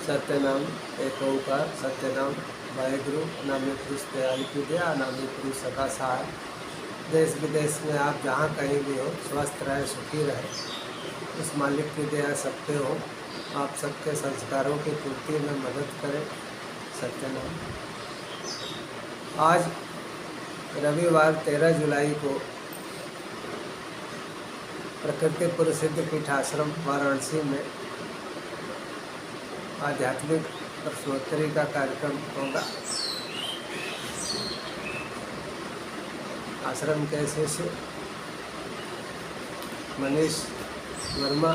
सत्यनाम एक ओंकार सत्यनाम वाहेगुरु अनामि पुरुष दयाल की दया अनामि पुरुष सदा सहाय। देश विदेश में आप जहाँ कहीं भी हो स्वस्थ रहे सुखी रहे, उस मालिक की दया सब पे हो। आप सबके संस्कारों की पूर्ति में मदद करें। सत्यनाम। आज रविवार 13 जुलाई को प्रकृतिपुर सिद्ध पीठाश्रम वाराणसी में आध्यात्मिक प्रश्नोत्तरी का कार्यक्रम होगा। आश्रम के शिष्य मनीष वर्मा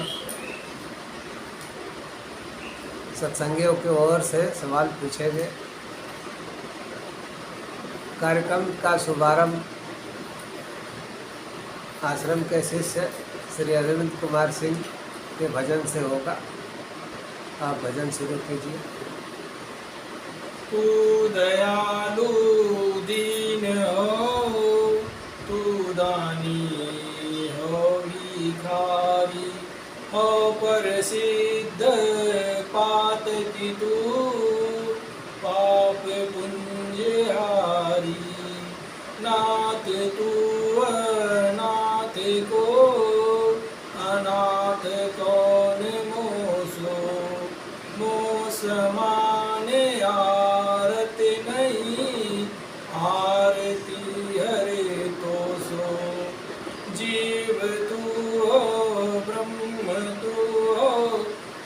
सत्संगियों की ओर से सवाल पूछेंगे। कार्यक्रम का शुभारंभ आश्रम के शिष्य श्री अरविंद कुमार सिंह के भजन से होगा। आप भजन शुरू कीजिए। तू दयालु दीन हो, तू दानी हो भिखारी हो, प्रसिद्ध पात की तू पाप पुंजहारी। नाथ तू अनाथ को अनाथ कौन मोसो, मोस माने आरती नहीं, आरती हरे तो सो। जीव तू हो ब्रह्म तू हो,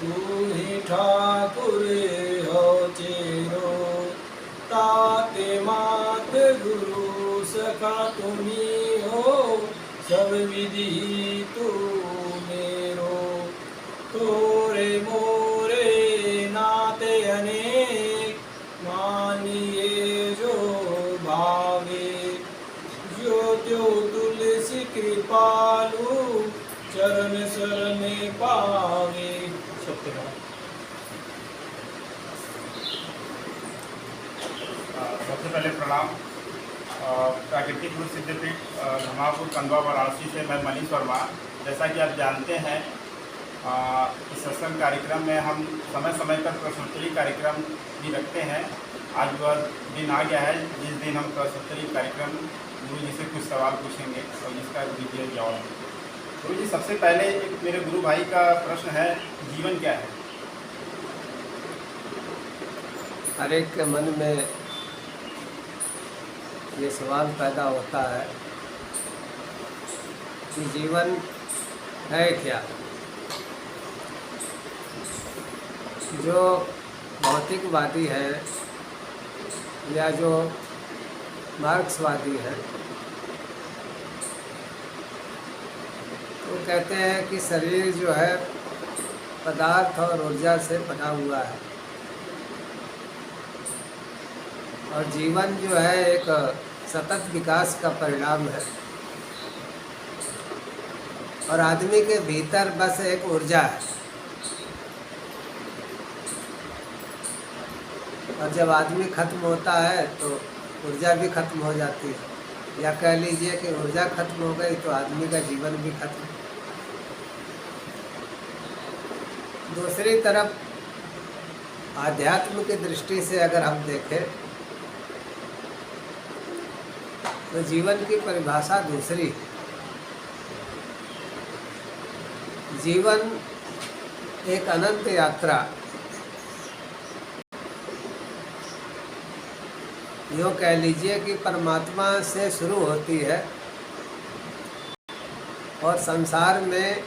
तू ही ठाकुर हो चेरो। ताते मात गुरु सखा तुम्ही हो, सब विधि तू मेरो। तोरे मोरे नाते अनेक, मानिए जो भावे। जो त्यो तुलसी कृपालु, चरण शरण पावे। सत्यनाम। सबसे पहले प्रणाम। प्राकृतिक सिद्धपीठ धमापुर कंदवा वाराणसी से मैं मनीष वर्मा। जैसा कि आप जानते हैं, इस सत्संग कार्यक्रम में हम समय समय पर प्रश्नोत्तरी कार्यक्रम भी रखते हैं। आज वह दिन आ गया है जिस दिन हम प्रश्नोत्तरी कार्यक्रम गुरु जी से कुछ सवाल पूछेंगे और जिसका दीजिए जवाब। गुरु जी, सबसे पहले एक मेरे गुरु भाई का प्रश्न है, जीवन क्या है? हर एक के मन में ये सवाल पैदा होता है कि जीवन है क्या। जो भौतिकवादी है या जो मार्क्सवादी है वो कहते हैं कि शरीर जो है पदार्थ और ऊर्जा से बना हुआ है और जीवन जो है एक सतत विकास का परिणाम है और आदमी के भीतर बस एक ऊर्जा है। और जब आदमी खत्म होता है तो ऊर्जा भी खत्म हो जाती है, या कह लीजिए कि ऊर्जा खत्म हो गई तो आदमी का जीवन भी खत्म। दूसरी तरफ आध्यात्म की दृष्टि से अगर हम देखें तो जीवन की परिभाषा दूसरी। जीवन एक अनंत यात्रा, यूँ कह लीजिए कि परमात्मा से शुरू होती है और संसार में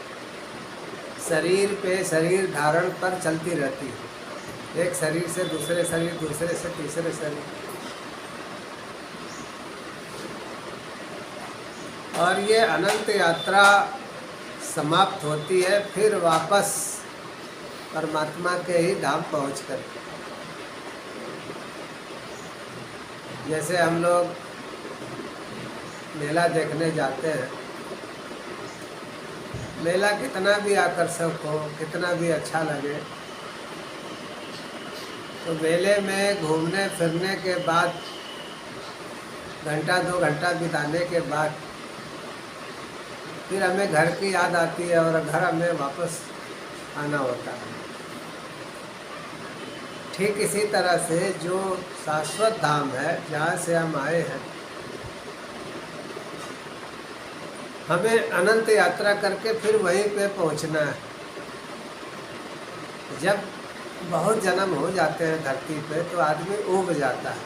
शरीर पे शरीर धारण पर चलती रहती है। एक शरीर से दूसरे शरीर, दूसरे से तीसरे शरीर, और ये अनंत यात्रा समाप्त होती है फिर वापस परमात्मा के ही धाम पहुँचकर। जैसे हम लोग मेला देखने जाते हैं, मेला कितना भी आकर्षक हो, कितना भी अच्छा लगे, तो मेले में घूमने फिरने के बाद घंटा 2 घंटा बिताने के बाद फिर हमें घर की याद आती है और घर हमें वापस आना होता है। ठीक इसी तरह से जो शाश्वत धाम है जहाँ से हम आए हैं, हमें अनंत यात्रा करके फिर वहीं पे पहुँचना है। जब बहुत जन्म हो जाते हैं धरती पे तो आदमी ऊब जाता है,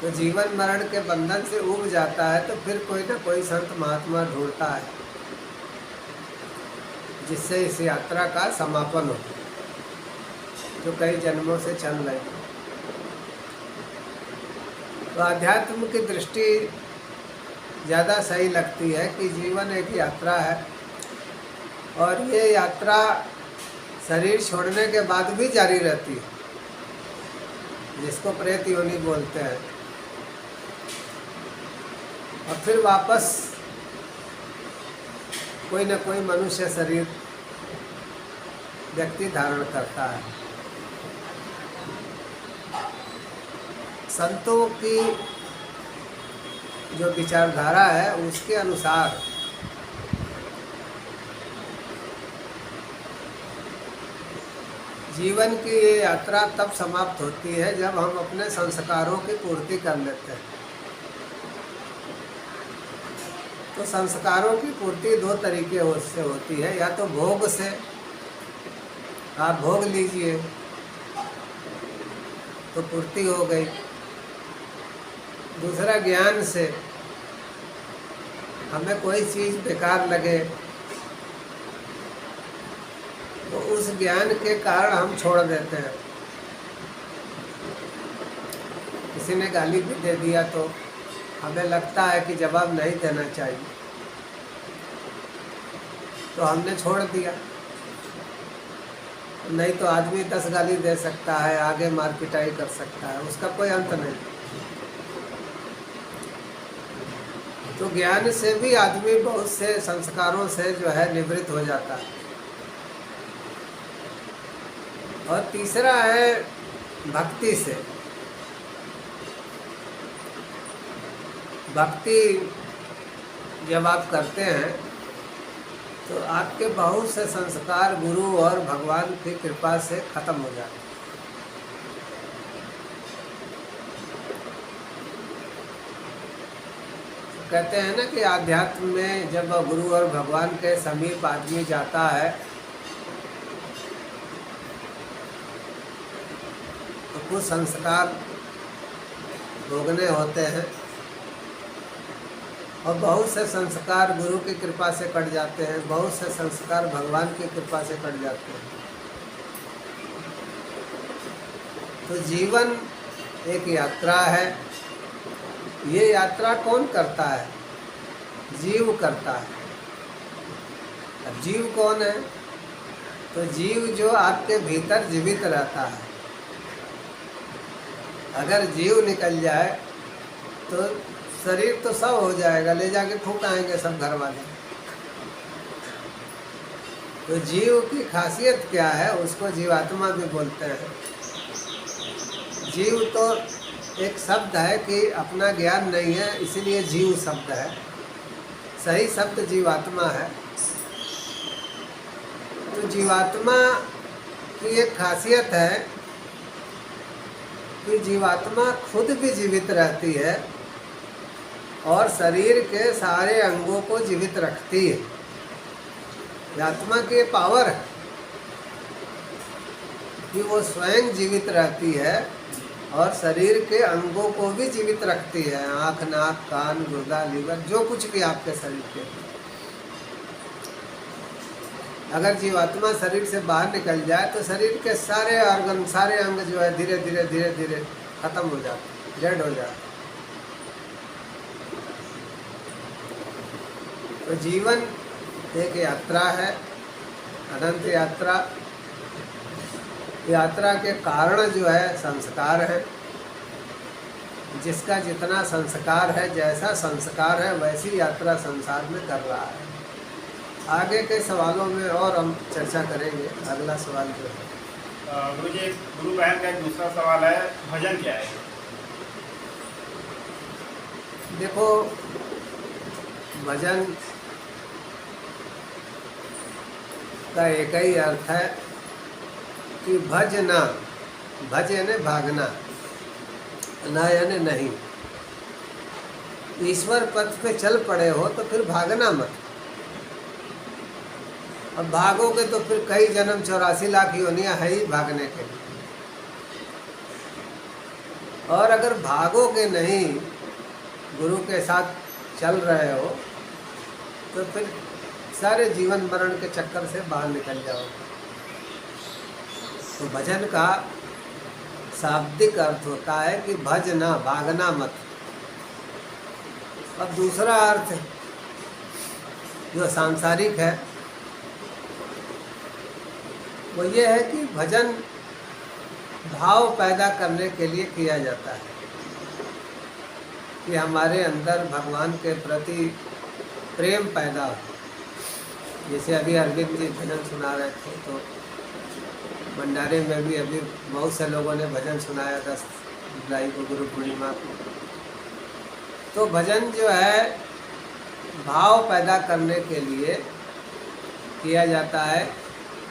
तो जीवन मरण के बंधन से ऊब जाता है, तो फिर कोई ना कोई संत महात्मा ढूंढता है जिससे इस यात्रा का समापन हो, जो कई जन्मों से चल रही है। तो आध्यात्म की दृष्टि ज़्यादा सही लगती है कि जीवन एक यात्रा है, और ये यात्रा शरीर छोड़ने के बाद भी जारी रहती है, जिसको प्रेत योनि बोलते हैं। और फिर वापस कोई न कोई मनुष्य शरीर व्यक्ति धारण करता है। संतों की जो विचारधारा है उसके अनुसार जीवन की ये यात्रा तब समाप्त होती है जब हम अपने संस्कारों की पूर्ति कर लेते हैं। तो संस्कारों की पूर्ति दो तरीके से होती है, या तो भोग से, आप भोग लीजिए तो पूर्ति हो गई। दूसरा ज्ञान से, हमें कोई चीज़ बेकार लगे तो उस ज्ञान के कारण हम छोड़ देते हैं। किसी ने गाली भी दे दिया तो हमें लगता है कि जवाब नहीं देना चाहिए, तो हमने छोड़ दिया। नहीं तो आदमी 10 गाली दे सकता है, आगे मारपिटाई कर सकता है, उसका कोई अंत नहीं। तो ज्ञान से भी आदमी बहुत से संस्कारों से जो है निवृत्त हो जाता है। और तीसरा है भक्ति से। भक्ति जब आप करते हैं तो आपके बहुत से संस्कार गुरु और भगवान की कृपा से खत्म हो जाते हैं। कहते हैं ना कि आध्यात्म में जब गुरु और भगवान के समीप आदमी जाता है तो कुछ संस्कार भोगने होते हैं, और बहुत से संस्कार गुरु की कृपा से कट जाते हैं, बहुत से संस्कार भगवान की कृपा से कट जाते हैं। तो जीवन एक यात्रा है। ये यात्रा कौन करता है? जीव करता है। अब जीव कौन है? तो जीव जो आपके भीतर जीवित रहता है। अगर जीव निकल जाए तो शरीर तो सब हो जाएगा, ले जाके फूंक आएंगे सब घर वाले। तो जीव की खासियत क्या है, उसको जीवात्मा भी बोलते हैं। जीव तो एक शब्द है कि अपना ज्ञान नहीं है, इसीलिए जीव शब्द है। सही शब्द जीवात्मा है। तो जीवात्मा की एक खासियत है कि जीवात्मा खुद भी जीवित रहती है और शरीर के सारे अंगों को जीवित रखती है। आत्मा की पावर है कि वो स्वयं जीवित रहती है और शरीर के अंगों को भी जीवित रखती है। आँख, नाक, कान, गुर्दा, लीवर, जो कुछ भी आपके शरीर के। अगर जीवात्मा शरीर से बाहर निकल जाए तो शरीर के सारे ऑर्गन, सारे अंग जो है धीरे धीरे धीरे धीरे खत्म हो जाते, डेड हो जाते। तो जीवन एक यात्रा है, अनंत यात्रा। यात्रा के कारण जो है संस्कार है। जिसका जितना संस्कार है, जैसा संस्कार है, वैसी यात्रा संसार में कर रहा है। आगे के सवालों में और हम चर्चा करेंगे। अगला सवाल जो है गुरु जी, गुरु बहन का एक दूसरा सवाल है, भजन क्या है? देखो, भजन का एक ही अर्थ है कि भज ना, भज यानी भागना, ना यानी नहीं। ईश्वर पथ पे चल पड़े हो तो फिर भागना मत। अब भागोगे तो फिर कई जन्म 84 लाख योनियां है ही भागने के लिए। और अगर भागोगे नहीं, गुरु के साथ चल रहे हो, तो फिर सारे जीवन मरण के चक्कर से बाहर निकल जाओगे। तो भजन का शाब्दिक अर्थ होता है कि भजना, भागना मत। अब दूसरा अर्थ जो सांसारिक है वो ये है कि भजन भाव पैदा करने के लिए किया जाता है कि हमारे अंदर भगवान के प्रति प्रेम पैदा हो। जैसे अभी अरविंद जी भजन सुना रहे थे, तो भंडारे में भी अभी बहुत से लोगों ने भजन सुनाया 10 जुलाई को, गुरु पूर्णिमा को। तो भजन जो है भाव पैदा करने के लिए किया जाता है,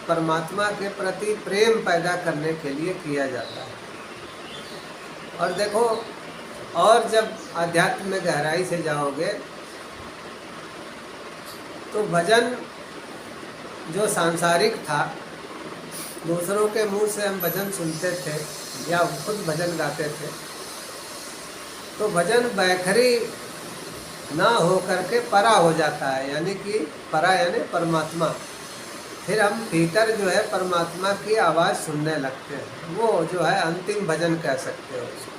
परमात्मा के प्रति प्रेम पैदा करने के लिए किया जाता है। और देखो, और जब आध्यात्म में गहराई से जाओगे तो भजन जो सांसारिक था, दूसरों के मुंह से हम भजन सुनते थे या खुद भजन गाते थे, तो भजन बैखरी ना हो करके परा हो जाता है। यानी कि परा यानी परमात्मा। फिर हम भीतर जो है परमात्मा की आवाज़ सुनने लगते हैं। वो जो है अंतिम भजन कह सकते हो, उसको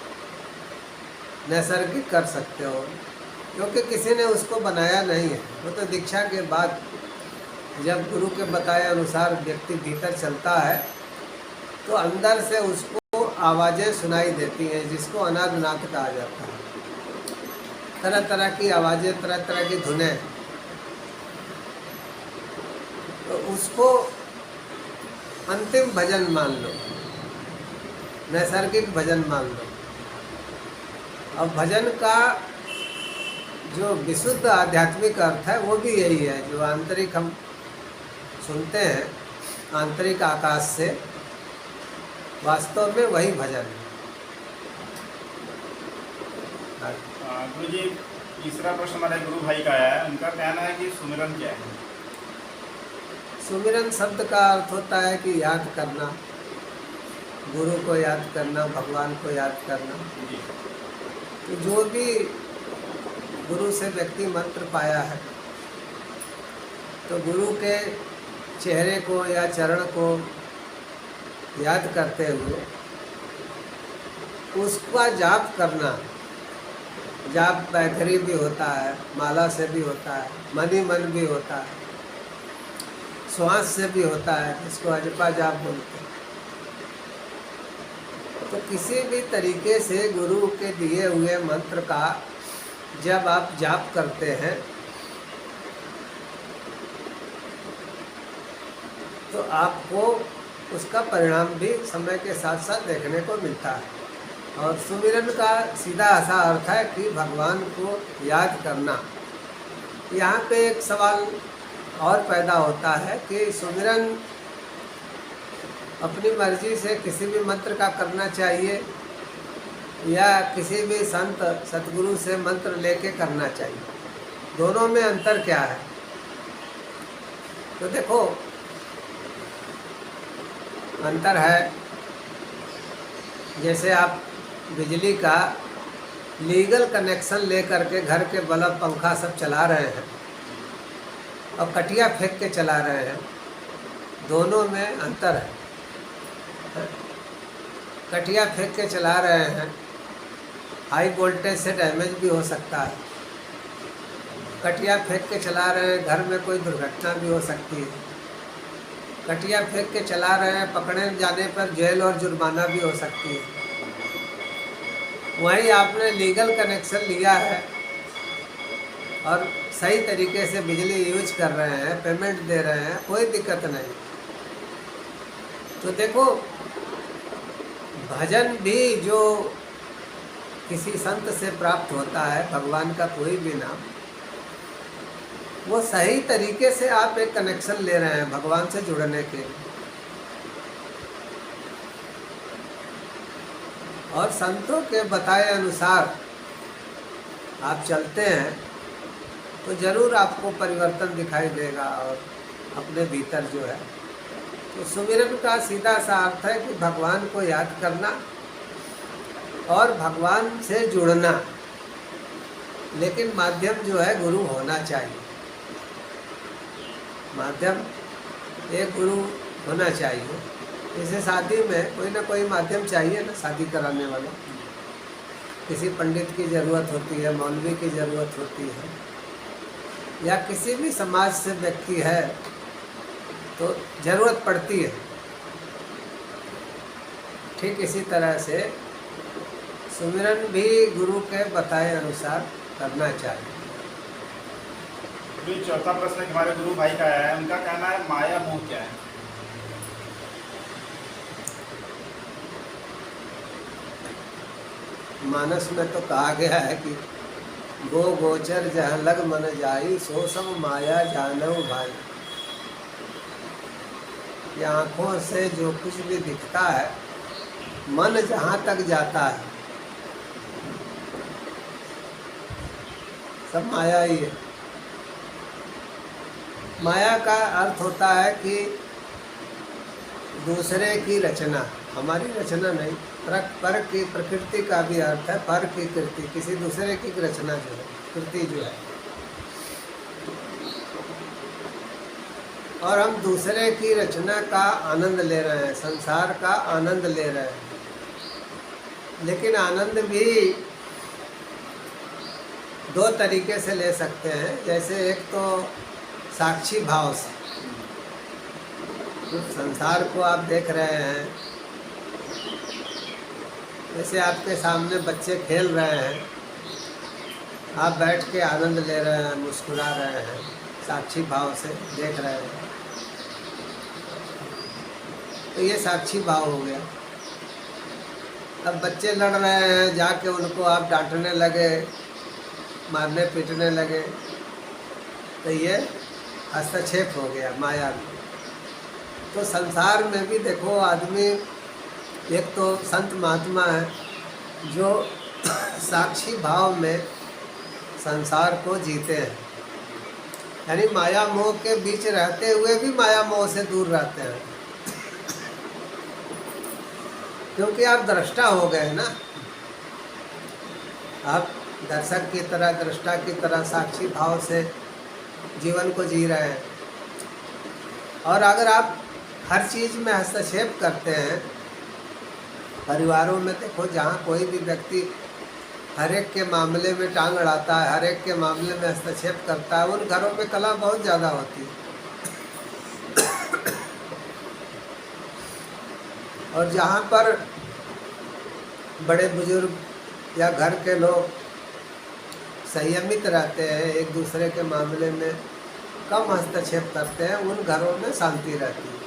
नैसर्गिक कर सकते हो, क्योंकि किसी ने उसको बनाया नहीं है। वो तो दीक्षा के बाद जब गुरु के बताए अनुसार व्यक्ति भीतर चलता है तो अंदर से उसको आवाज़ें सुनाई देती हैं, जिसको अनादनाद कहा जाता है। तरह तरह की आवाज़ें, तरह तरह की धुनें, तो उसको अंतिम भजन मान लो, नैसर्गिक भजन मान लो। अब भजन का जो विशुद्ध आध्यात्मिक अर्थ है वो भी यही है, जो आंतरिक हम सुनते हैं आंतरिक आकाश से, वास्तव में वही भजन है। गुरु जी, तीसरा प्रश्न हमारे गुरु भाई का आया है। उनका कहना है कि सुमिरन क्या है? सुमिरन शब्द का अर्थ होता है कि याद करना, गुरु को याद करना, भगवान को याद करना। तो जो भी गुरु से व्यक्ति मंत्र पाया है, तो गुरु के चेहरे को या चरण को याद करते हुए उसका जाप करना। जाप बैखरी भी होता है, माला से भी होता है, मनी मन भी होता है, श्वास से भी होता है, जिसको अजपा जाप बोलते हैं। तो किसी भी तरीके से गुरु के दिए हुए मंत्र का जब आप जाप करते हैं तो आपको उसका परिणाम भी समय के साथ साथ देखने को मिलता है। और सुमिरन का सीधा ऐसा अर्थ है कि भगवान को याद करना। यहाँ पे एक सवाल और पैदा होता है कि सुमिरन अपनी मर्जी से किसी भी मंत्र का करना चाहिए या किसी भी संत सतगुरु से मंत्र लेके करना चाहिए, दोनों में अंतर क्या है? तो देखो, अंतर है, जैसे आप बिजली का लीगल कनेक्शन ले करके घर के बल्ब पंखा सब चला रहे हैं और कटिया फेंक के चला रहे हैं, दोनों में अंतर है। कटिया फेंक के चला रहे हैं, हाई वोल्टेज से डैमेज भी हो सकता है। कटिया फेंक के चला रहे हैं, घर में कोई दुर्घटना भी हो सकती है। कटिया फेंक के चला रहे हैं, पकड़े जाने पर जेल और जुर्माना भी हो सकती है। वहीं आपने लीगल कनेक्शन लिया है और सही तरीके से बिजली यूज कर रहे हैं, पेमेंट दे रहे हैं, कोई दिक्कत नहीं। तो देखो, भजन भी जो किसी संत से प्राप्त होता है, भगवान का कोई भी नाम, वो सही तरीके से आप एक कनेक्शन ले रहे हैं भगवान से जुड़ने के लिए। और संतों के बताए अनुसार आप चलते हैं तो ज़रूर आपको परिवर्तन दिखाई देगा। और अपने भीतर जो है, तो सुमिरन का सीधा सा अर्थ है कि भगवान को याद करना और भगवान से जुड़ना, लेकिन माध्यम जो है गुरु होना चाहिए। माध्यम एक गुरु होना चाहिए। जैसे शादी में कोई ना कोई माध्यम चाहिए ना, शादी कराने वाला। किसी पंडित की ज़रूरत होती है, मौलवी की ज़रूरत होती है, या किसी भी समाज से व्यक्ति है तो ज़रूरत पड़ती है। ठीक इसी तरह से सुमिरन भी गुरु के बताए अनुसार करना चाहिए। अभी चौथा प्रश्न हमारे गुरु भाई का है, उनका कहना है माया मोह क्या है? मानस में तो कहा गया है कि गो गोचर जहाँ लग मन जाई, सो सब माया जानव भाई। ये आँखों से जो कुछ भी दिखता है, मन जहाँ तक जाता है, सब माया ही है। माया का अर्थ होता है कि दूसरे की रचना, हमारी रचना नहीं। पर की प्रकृति का भी अर्थ है पर की कृति, किसी दूसरे की रचना जो है, कृति जो है। और हम दूसरे की रचना का आनंद ले रहे हैं, संसार का आनंद ले रहे हैं। लेकिन आनंद भी दो तरीके से ले सकते हैं। जैसे एक तो साक्षी भाव से, तो संसार को आप देख रहे हैं, जैसे आपके सामने बच्चे खेल रहे हैं, आप बैठ के आनंद ले रहे हैं, मुस्कुरा रहे हैं, साक्षी भाव से देख रहे हैं, तो ये साक्षी भाव हो गया। अब बच्चे लड़ रहे हैं, जाके उनको आप डांटने लगे, मारने पीटने लगे, तो ये हस्तक्षेप हो गया माया में। तो संसार में भी देखो, आदमी एक तो संत महात्मा है जो साक्षी भाव में संसार को जीते हैं, यानी माया मोह के बीच रहते हुए भी माया मोह से दूर रहते हैं, क्योंकि आप दृष्टा हो गए ना। आप दर्शक की तरह, दृष्टा की तरह साक्षी भाव से जीवन को जी रहे हैं। और अगर आप हर चीज़ में हस्तक्षेप करते हैं, परिवारों में देखो, जहाँ कोई भी व्यक्ति हर एक के मामले में टांग अड़ाता है, हर एक के मामले में हस्तक्षेप करता है, उन घरों में कलह बहुत ज़्यादा होती है। और जहाँ पर बड़े बुजुर्ग या घर के लोग संयमित रहते हैं, एक दूसरे के मामले में कम हस्तक्षेप करते हैं, उन घरों में शांति रहती है।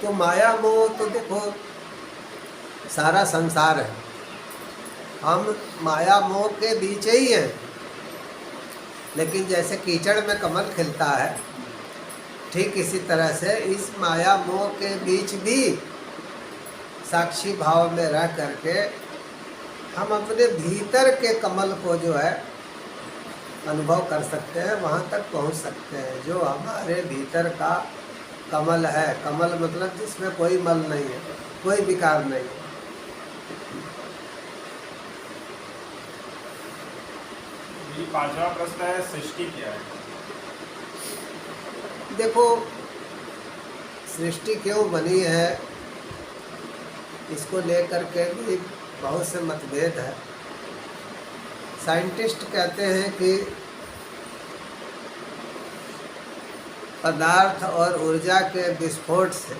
तो माया मोह तो देखो सारा संसार है, हम माया मोह के बीच ही हैं। लेकिन जैसे कीचड़ में कमल खिलता है, ठीक इसी तरह से इस माया मोह के बीच भी साक्षी भाव में रह करके हम अपने भीतर के कमल को जो है अनुभव कर सकते हैं, वहाँ तक पहुँच सकते हैं। जो हमारे भीतर का कमल है, कमल मतलब जिसमें कोई मल नहीं है, कोई विकार नहीं है। ये पांचवा प्रश्न है, सृष्टि क्या है? देखो, सृष्टि क्यों बनी है, इसको लेकर के भी बहुत से मतभेद है। साइंटिस्ट कहते हैं कि पदार्थ और ऊर्जा के विस्फोट से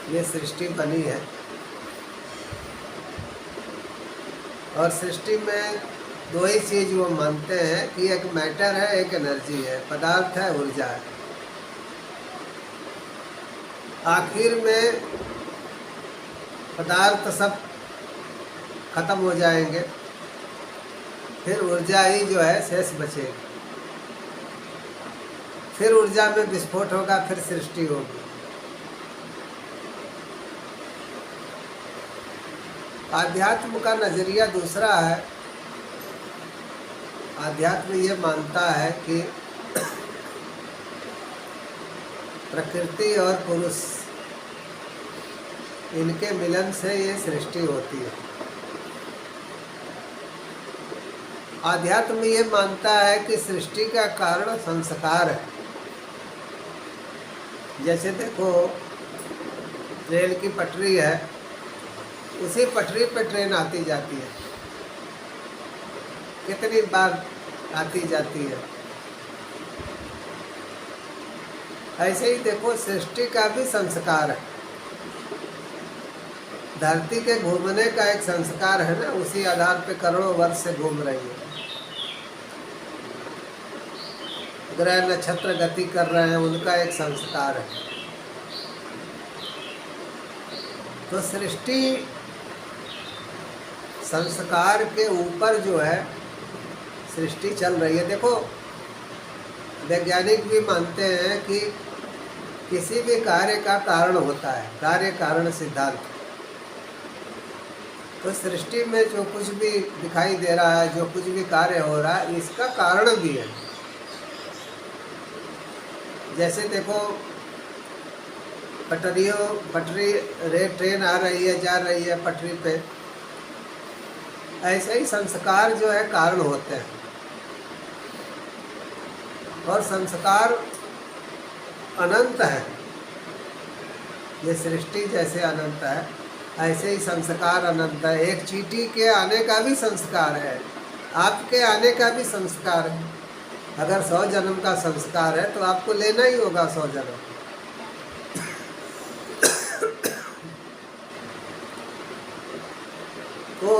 ये सृष्टि बनी है। और सृष्टि में दो ही चीज़ वो मानते हैं कि एक मैटर है, एक एनर्जी है, पदार्थ है, ऊर्जा है। आखिर में पदार्थ सब खत्म हो जाएंगे, फिर ऊर्जा ही जो है शेष बचेगी, फिर ऊर्जा में विस्फोट होगा, फिर सृष्टि होगी। आध्यात्म का नज़रिया दूसरा है। आध्यात्म ये मानता है कि प्रकृति और पुरुष, इनके मिलन से ये सृष्टि होती है। आध्यात्म ये मानता है कि सृष्टि का कारण संस्कार है। जैसे देखो, रेल की पटरी है, उसी पटरी पर ट्रेन आती जाती है, कितनी बार आती जाती है। ऐसे ही देखो, सृष्टि का भी संस्कार है। धरती के घूमने का एक संस्कार है ना, उसी आधार पे करोड़ों वर्ष से घूम रही है। ग्रह नक्षत्र गति कर रहे हैं, उनका एक संस्कार है। तो सृष्टि संस्कार के ऊपर जो है सृष्टि चल रही है। देखो, वैज्ञानिक भी मानते हैं कि किसी भी कार्य का कारण होता है, कार्य कारण सिद्धांत। तो सृष्टि में जो कुछ भी दिखाई दे रहा है, जो कुछ भी कार्य हो रहा है, इसका कारण भी है। जैसे देखो, पटरी ट्रेन आ रही है, जा रही है पटरी पे, ऐसे ही संस्कार जो है कारण होते हैं। और संस्कार अनंत है। ये सृष्टि जैसे अनंत है, ऐसे ही संस्कार अनंत है। एक चींटी के आने का भी संस्कार है, आपके आने का भी संस्कार है। अगर 100 जन्म का संस्कार है तो आपको लेना ही होगा 100 जन्म। तो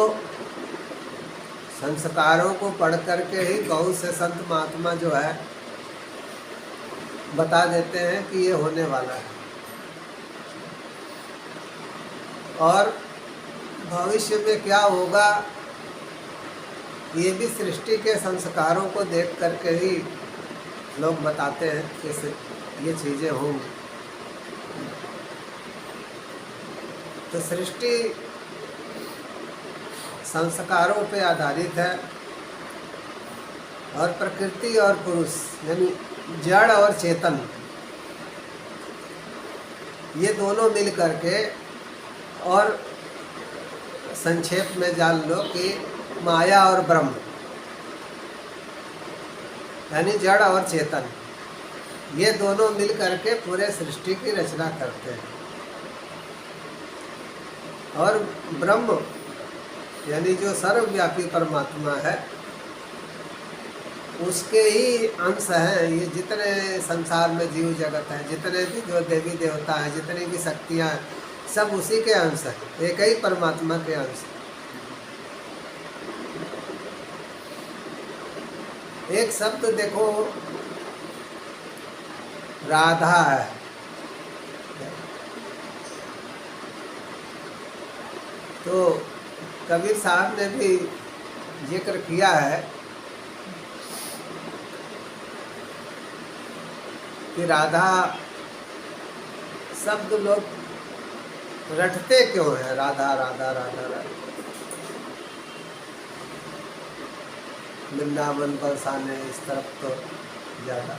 संस्कारों को पढ़ करके ही बहुत से संत महात्मा जो है बता देते हैं कि ये होने वाला है। और भविष्य में क्या होगा, ये भी सृष्टि के संस्कारों को देख करके ही लोग बताते हैं कि ये चीज़ें होंगी। तो सृष्टि संस्कारों पे आधारित है। और प्रकृति और पुरुष, यानी जड़ और चेतन, ये दोनों मिल करके, और संक्षेप में जान लो कि माया और ब्रह्म, यानी जड़ और चेतन, ये दोनों मिल करके पूरे सृष्टि की रचना करते हैं। और ब्रह्म यानी जो सर्वव्यापी परमात्मा है, उसके ही अंश हैं ये जितने संसार में जीव जगत है, जितने भी जो देवी देवता हैं, जितनी भी शक्तियाँ हैं, सब उसी के अंश हैं, एक ही परमात्मा के अंश। एक शब्द देखो, राधा है। तो कबीर साहब ने भी जिक्र किया है कि राधा शब्द लोग रटते क्यों हैं, राधा राधा राधा राधा। वृंदावन बरसाने इस तरफ तो ज़्यादा।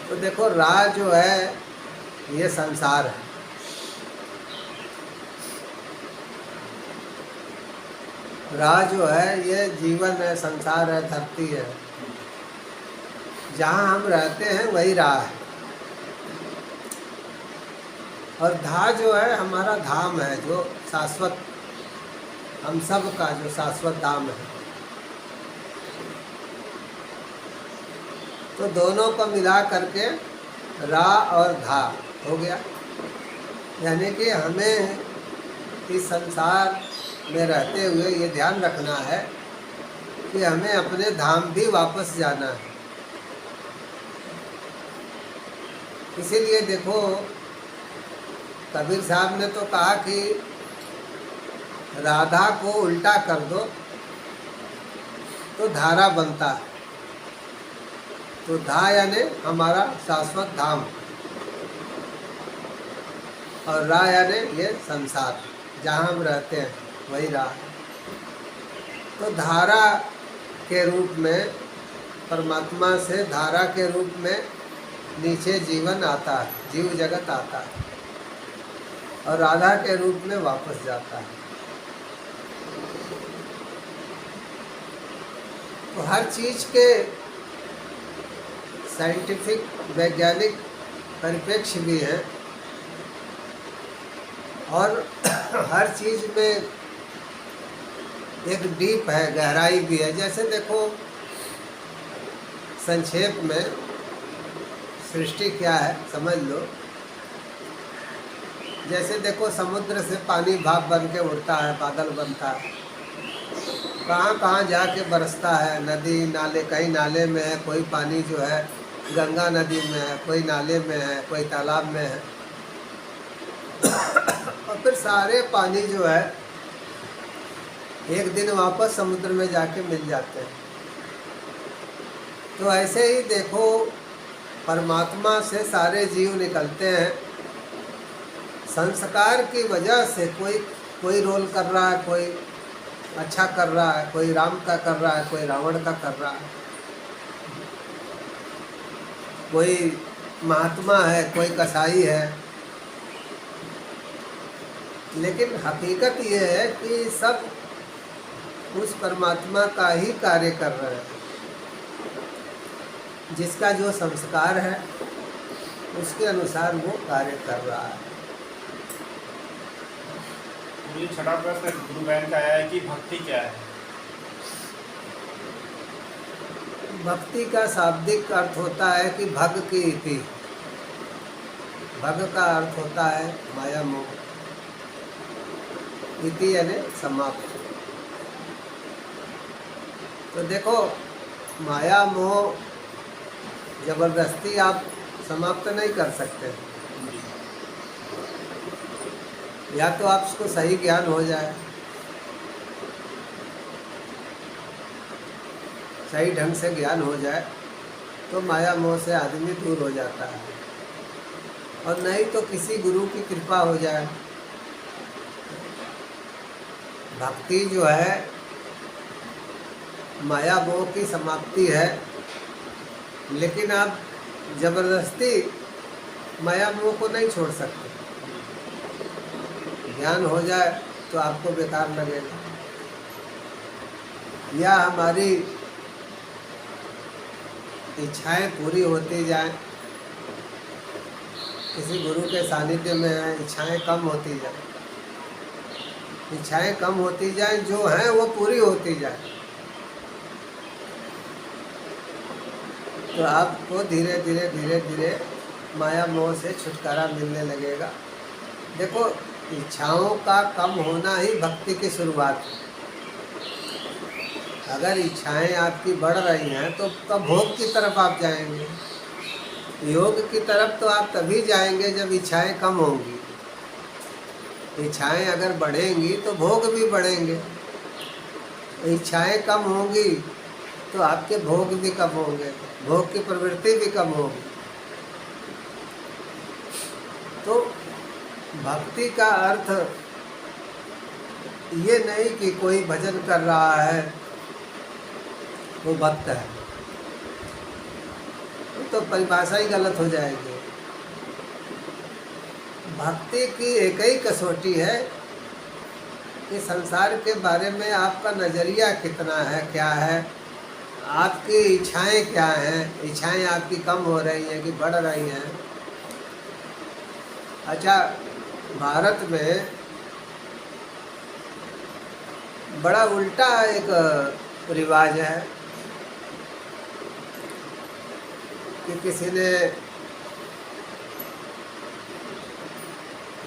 तो देखो, रा जो है ये संसार है। रा जो है ये जीवन है, संसार है, धरती है। जहाँ हम रहते हैं वही राह है। और धा जो है हमारा धाम है, जो शाश्वत, हम सब का जो शाश्वत धाम है। तो दोनों को मिला करके रा और धा हो गया। यानी कि हमें इस संसार में रहते हुए ये ध्यान रखना है कि हमें अपने धाम भी वापस जाना है। इसीलिए देखो, कबीर साहब ने तो कहा कि राधा को उल्टा कर दो तो धारा बनता है। तो धा यानी हमारा शाश्वत धाम। और रा यानी ये संसार, जहाँ हम रहते हैं वही रा है। तो धारा के रूप में, परमात्मा से धारा के रूप में नीचे जीवन आता है, जीव जगत आता है, और राधा के रूप में वापस जाता है। तो हर चीज़ के साइंटिफिक वैज्ञानिक परिप्रेक्ष्य भी हैं, और हर चीज़ में एक डीप है, गहराई भी है। जैसे देखो, संक्षेप में सृष्टि क्या है समझ लो। जैसे देखो, समुद्र से पानी भाप बन के उड़ता है, बादल बनता है, कहाँ कहाँ जाके बरसता है, नदी नाले, कहीं नाले में है, कोई पानी जो है गंगा नदी में है, कोई नाले में है, कोई तालाब में है, और फिर सारे पानी जो है एक दिन वापस समुद्र में जाके मिल जाते हैं। तो ऐसे ही देखो, परमात्मा से सारे जीव निकलते हैं। संस्कार की वजह से कोई रोल कर रहा है, कोई अच्छा कर रहा है, कोई राम का कर रहा है, कोई रावण का कर रहा है, कोई महात्मा है, कोई कसाई है। लेकिन हकीकत ये है कि सब उस परमात्मा का ही कार्य कर रहे हैं। जिसका जो संस्कार है उसके अनुसार वो कार्य कर रहा है। ये छठा प्रश्न गुरु बहन का आया है कि भक्ति क्या है? भक्ति का शाब्दिक अर्थ होता है कि भग की इति। भग का अर्थ होता है माया मोह, इति यानी समाप्त। तो देखो, माया मोह जबरदस्ती आप समाप्त नहीं कर सकते। या तो आपको सही ज्ञान हो जाए, सही ढंग से ज्ञान हो जाए, तो माया मोह से आदमी दूर हो जाता है, और नहीं तो किसी गुरु की कृपा हो जाए। भक्ति जो है माया मोह की समाप्ति है, लेकिन आप जबरदस्ती माया मोह को नहीं छोड़ सकते। ज्ञान हो जाए तो आपको बेकार लगेगा, या हमारी इच्छाएं पूरी होती जाएं। किसी गुरु के सानिध्य में है, इच्छाएं कम होती जाएं, इच्छाएं कम होती जाएं, जो हैं वो पूरी होती जाए, तो आपको धीरे धीरे धीरे धीरे माया मोह से छुटकारा मिलने लगेगा। देखो, इच्छाओं का कम होना ही भक्ति की शुरुआत है। अगर इच्छाएं आपकी बढ़ रही हैं तो तब भोग की तरफ आप जाएंगे। योग की तरफ तो आप तभी जाएंगे जब इच्छाएं कम होंगी। इच्छाएं अगर बढ़ेंगी तो भोग भी बढ़ेंगे। इच्छाएं कम होंगी तो आपके भोग भी कम होंगे, भोग की प्रवृत्ति भी कम होगी। तो भक्ति का अर्थ ये नहीं कि कोई भजन कर रहा है वो भक्त है, तो परिभाषा ही गलत हो जाएगी। भक्ति की एक ही कसौटी है कि संसार के बारे में आपका नज़रिया कितना है, क्या है, आपकी इच्छाएं क्या हैं, इच्छाएं आपकी कम हो रही हैं कि बढ़ रही हैं। अच्छा, भारत में बड़ा उल्टा एक रिवाज है कि किसी ने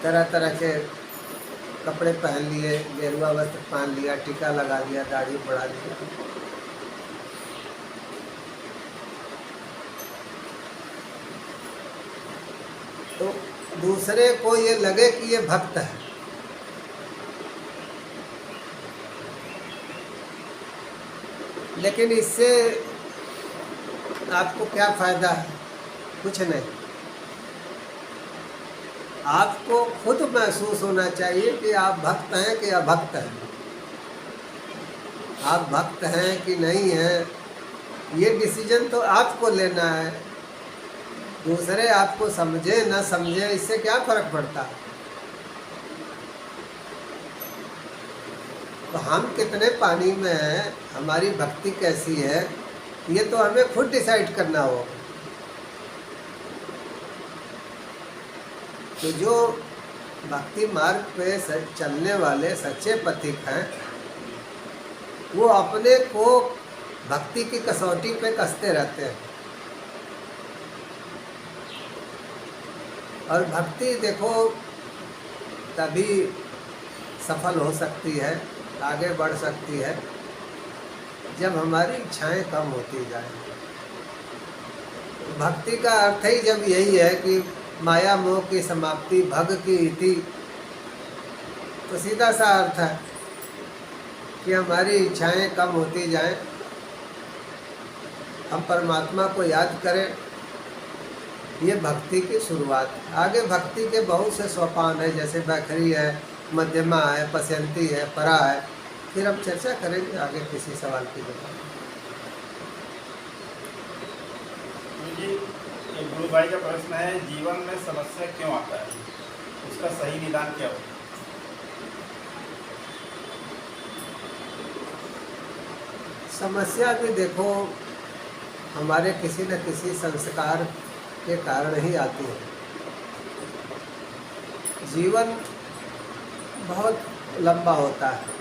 तरह तरह के कपड़े पहन लिए, गेरुआ वस्त्र पहन लिया, टीका लगा लिया, दाढ़ी बढ़ा लिया। तो दूसरे को ये लगे कि ये भक्त है। लेकिन इससे आपको क्या फ़ायदा है? कुछ नहीं। आपको खुद महसूस होना चाहिए कि आप भक्त हैं कि अभक्त हैं, आप भक्त हैं कि नहीं हैं। ये डिसीजन तो आपको लेना है। दूसरे आपको समझे न समझे इससे क्या फर्क पड़ता है। तो हम कितने पानी में हैं, हमारी भक्ति कैसी है, ये तो हमें खुद डिसाइड करना होगा। तो जो भक्ति मार्ग पे चलने वाले सच्चे पथिक हैं, वो अपने को भक्ति की कसौटी पे कसते रहते हैं। और भक्ति देखो तभी सफल हो सकती है, आगे बढ़ सकती है, जब हमारी इच्छाएं कम होती जाए। भक्ति का अर्थ ही जब यही है कि माया मोह की समाप्ति, भग की इति, तो सीधा सा अर्थ है कि हमारी इच्छाएं कम होती जाएं, हम परमात्मा को याद करें। ये भक्ति की शुरुआत। आगे भक्ति के बहुत से सोपान है, जैसे बैखरी है, मध्यमा है, पश्यंती है, परा है। फिर हम चर्चा करेंगे आगे किसी सवाल की जगह। गुरु भाई का प्रश्न है, जीवन में समस्या क्यों आता है, उसका सही निदान क्या हो? समस्या भी देखो हमारे किसी न किसी संस्कार के कारण ही आती है। जीवन बहुत लंबा होता है।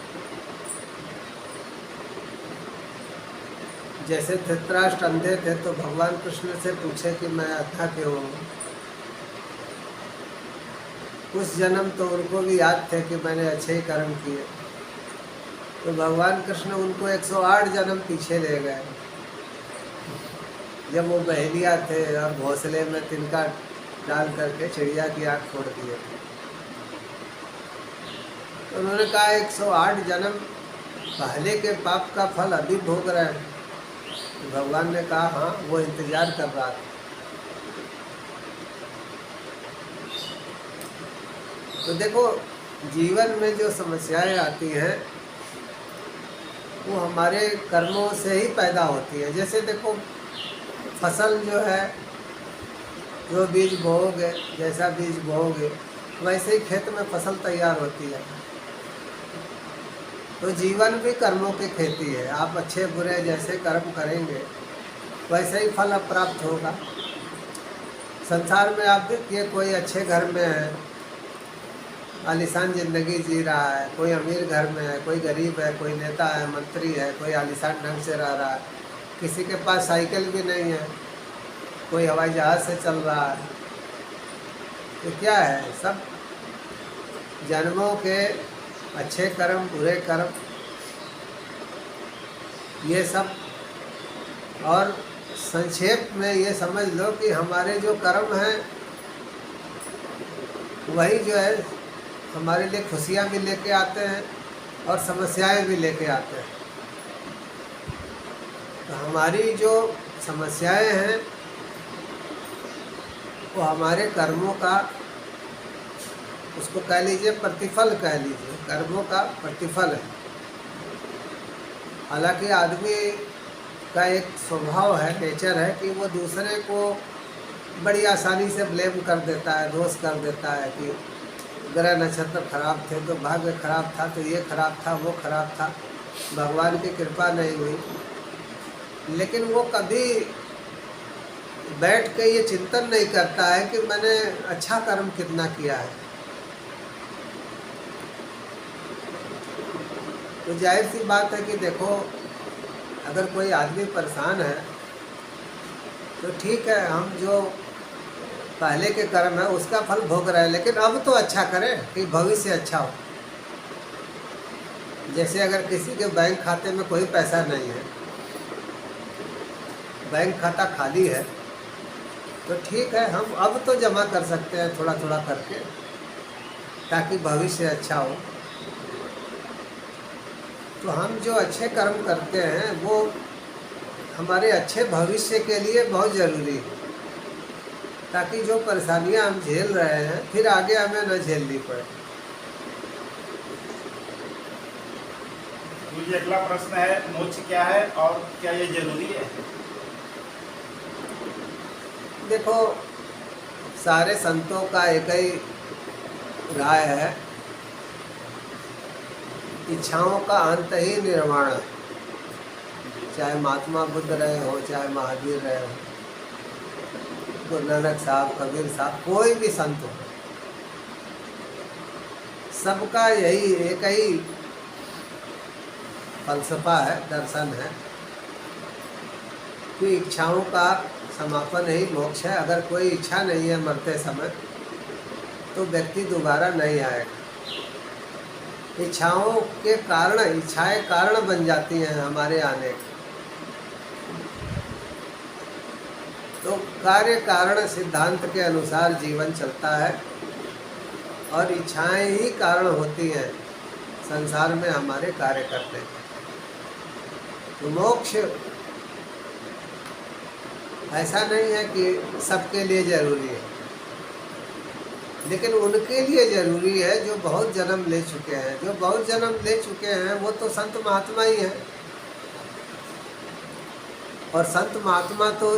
जैसे धृतराष्ट्र अंधे थे तो भगवान कृष्ण से पूछे कि मैं अंधा क्यों हूँ। उस जन्म तो उनको भी याद थे कि मैंने अच्छे ही कर्म किए, तो भगवान कृष्ण उनको 108 जन्म पीछे ले गए। जब वो बहेलिया थे और घोंसले में तिनका डाल करके चिड़िया की आँख फोड़ दिए, तो उन्होंने कहा 108 जन्म पहले के पाप का फल अभी भोग रहे हैं। तो भगवान ने कहा हाँ, वो इंतजार कर रहा था। तो देखो जीवन में जो समस्याएं आती हैं वो हमारे कर्मों से ही पैदा होती है। जैसे देखो फसल जो है, जो बीज बोओगे, जैसा बीज बोओगे वैसे ही खेत में फसल तैयार होती है। तो जीवन भी कर्मों की खेती है। आप अच्छे बुरे जैसे कर्म करेंगे वैसे ही फल प्राप्त होगा। संसार में आप देखिए, कोई अच्छे घर में है, आलीशान ज़िंदगी जी रहा है, कोई अमीर घर में है, कोई गरीब है, कोई नेता है, मंत्री है, कोई आलीशान ढंग से रह रहा है, किसी के पास साइकिल भी नहीं है, कोई हवाई जहाज़ से चल रहा है। तो क्या है, सब जन्मों के अच्छे कर्म, बुरे कर्म, ये सब। और संक्षेप में ये समझ लो कि हमारे जो कर्म हैं वही जो है हमारे लिए खुशियाँ भी लेके आते हैं और समस्याएं भी लेके आते हैं। तो हमारी जो समस्याएं हैं वो हमारे कर्मों का, उसको कह लीजिए प्रतिफल, कह लीजिए कर्मों का प्रतिफल है। हालांकि आदमी का एक स्वभाव है, नेचर है कि वो दूसरे को बड़ी आसानी से ब्लेम कर देता है, दोष कर देता है कि ग्रह नक्षत्र खराब थे तो भाग्य खराब था, तो ये खराब था, वो खराब था, भगवान की कृपा नहीं हुई। लेकिन वो कभी बैठ के ये चिंतन नहीं करता है कि मैंने अच्छा कर्म कितना किया है। तो जाहिर सी बात है कि देखो अगर कोई आदमी परेशान है तो ठीक है, हम जो पहले के कर्म है उसका फल भोग रहे हैं, लेकिन अब तो अच्छा करें कि भविष्य अच्छा हो। जैसे अगर किसी के बैंक खाते में कोई पैसा नहीं है, बैंक खाता खाली है, तो ठीक है, हम अब तो जमा कर सकते हैं थोड़ा थोड़ा करके, ताकि भविष्य अच्छा हो। तो हम जो अच्छे कर्म करते हैं वो हमारे अच्छे भविष्य के लिए बहुत ज़रूरी है। ताकि जो परेशानियां हम झेल रहे हैं फिर आगे हमें न झेलनी पड़े। मुझे अगला प्रश्न है, मोक्ष क्या है और क्या ये जरूरी है? देखो, सारे संतों का एक ही राय है, इच्छाओं का अंत ही निर्वाण है। चाहे महात्मा बुद्ध रहे हो, चाहे महावीर रहे हो, गुरु नानक साहब, कबीर साहब, कोई भी संत हो, सबका यही एक ही फलसफा है, दर्शन है कि इच्छाओं का समापन ही मोक्ष है। अगर कोई इच्छा नहीं है मरते समय तो व्यक्ति दोबारा नहीं आएगा। इच्छाओं के कारण, इच्छाएं कारण बन जाती हैं हमारे आने की। तो कार्य कारण सिद्धांत के अनुसार जीवन चलता है और इच्छाएं ही कारण होती हैं संसार में हमारे कार्य करने के। तो मोक्ष ऐसा नहीं है कि सबके लिए जरूरी है, लेकिन उनके लिए जरूरी है जो बहुत जन्म ले चुके हैं। जो बहुत जन्म ले चुके हैं वो तो संत महात्मा ही हैं, और संत महात्मा तो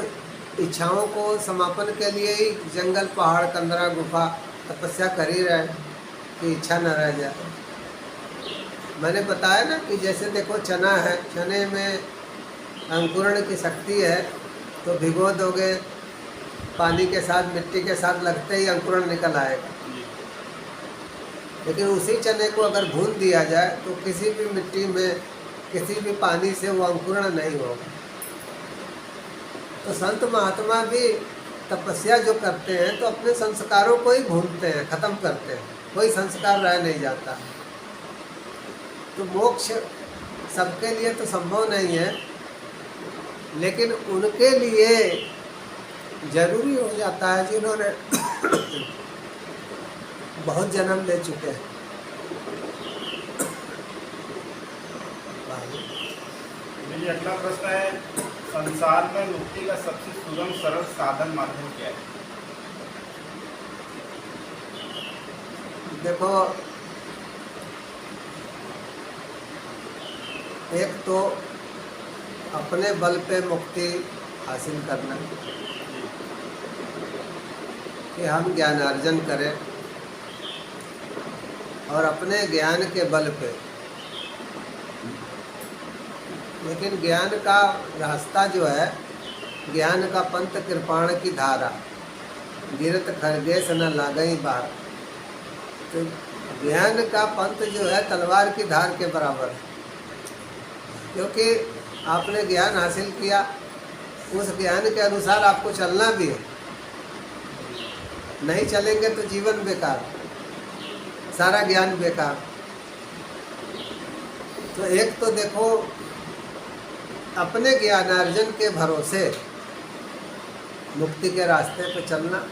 इच्छाओं को समापन के लिए ही जंगल, पहाड़, कंदरा, गुफा तपस्या कर ही रहे कि इच्छा न रह जाए। मैंने बताया ना कि जैसे देखो चना है, चने में अंकुरण की शक्ति है, तो भिगो दोगे पानी के साथ, मिट्टी के साथ, लगते ही अंकुरण निकल आएगा। लेकिन उसी चने को अगर भून दिया जाए तो किसी भी मिट्टी में, किसी भी पानी से वो अंकुरण नहीं होगा। तो संत महात्मा भी तपस्या जो करते हैं तो अपने संस्कारों को ही भूनते हैं, खत्म करते हैं, कोई संस्कार रह नहीं जाता। तो मोक्ष सबके लिए तो संभव नहीं है, लेकिन उनके लिए जरूरी हो जाता है जिन्होंने बहुत जन्म ले चुके हैं। मेरी अगला प्रश्न है, संसार में मुक्ति का सबसे सुगम सरल साधन माध्यम क्या है? देखो, एक तो अपने बल पे मुक्ति हासिल करना, कि हम ज्ञानार्जन करें और अपने ज्ञान के बल पे। लेकिन ज्ञान का रास्ता जो है, ज्ञान का पंथ कृपाण की धारा, गिरत खरगेश न लागई बार। तो ज्ञान का पंथ जो है तलवार की धार के बराबर है, क्योंकि आपने ज्ञान हासिल किया, उस ज्ञान के अनुसार आपको चलना भी है। नहीं चलेंगे तो जीवन बेकार, सारा ज्ञान बेकार। तो एक तो देखो अपने ज्ञानार्जन के भरोसे मुक्ति के रास्ते पे चलना,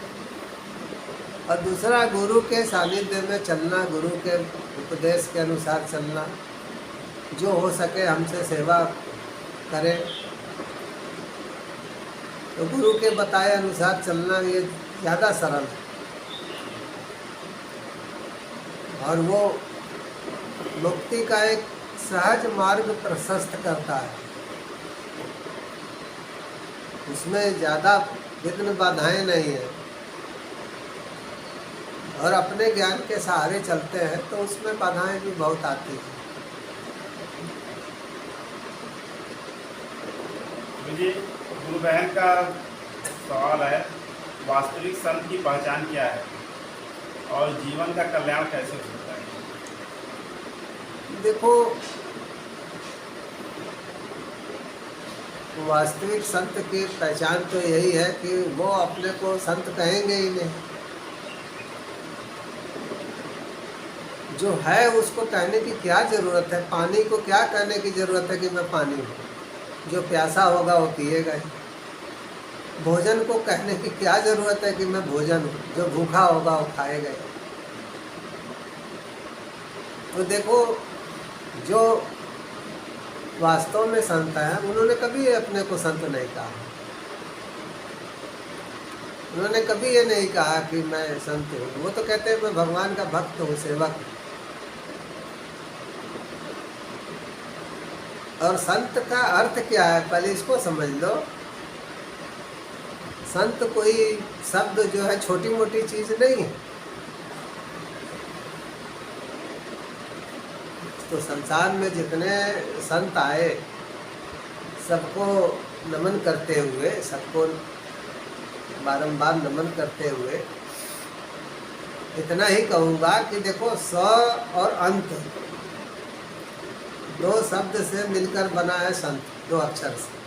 और दूसरा गुरु के सानिध्य में चलना, गुरु के उपदेश के अनुसार चलना। जो हो सके हमसे सेवा करें, तो गुरु के बताए अनुसार चलना ये ज़्यादा सरल है, और वो मुक्ति का एक सहज मार्ग प्रशस्त करता है। उसमें ज़्यादा विघ्न बाधाएं नहीं है, और अपने ज्ञान के सहारे चलते हैं तो उसमें बाधाएं भी बहुत आती हैं। मुझे गुरु बहन का सवाल है, वास्तविक संत की पहचान क्या है और जीवन का कल्याण कैसे हो सकता है? देखो, वास्तविक संत की पहचान तो यही है कि वो अपने को संत कहेंगे ही नहीं। जो है उसको कहने की क्या ज़रूरत है? पानी को क्या कहने की ज़रूरत है कि मैं पानी हूँ? जो प्यासा होगा वो पिएगा ही। भोजन को कहने की क्या ज़रूरत है कि मैं भोजन हूँ? जो भूखा होगा वो खाएगा ही। तो देखो, जो वास्तव में संत हैं उन्होंने कभी अपने को संत नहीं कहा। उन्होंने कभी ये नहीं कहा कि मैं संत हूँ। वो तो कहते हैं मैं भगवान का भक्त हूँ, सेवक हूँ। और संत का अर्थ क्या है, पहले इसको समझ लो। संत कोई शब्द जो है छोटी मोटी चीज नहीं है। तो संसार में जितने संत आए सबको नमन करते हुए, सबको बारंबार नमन करते हुए इतना ही कहूँगा कि देखो स और अंत दो शब्द से मिलकर बना है संत, दो अक्षर से।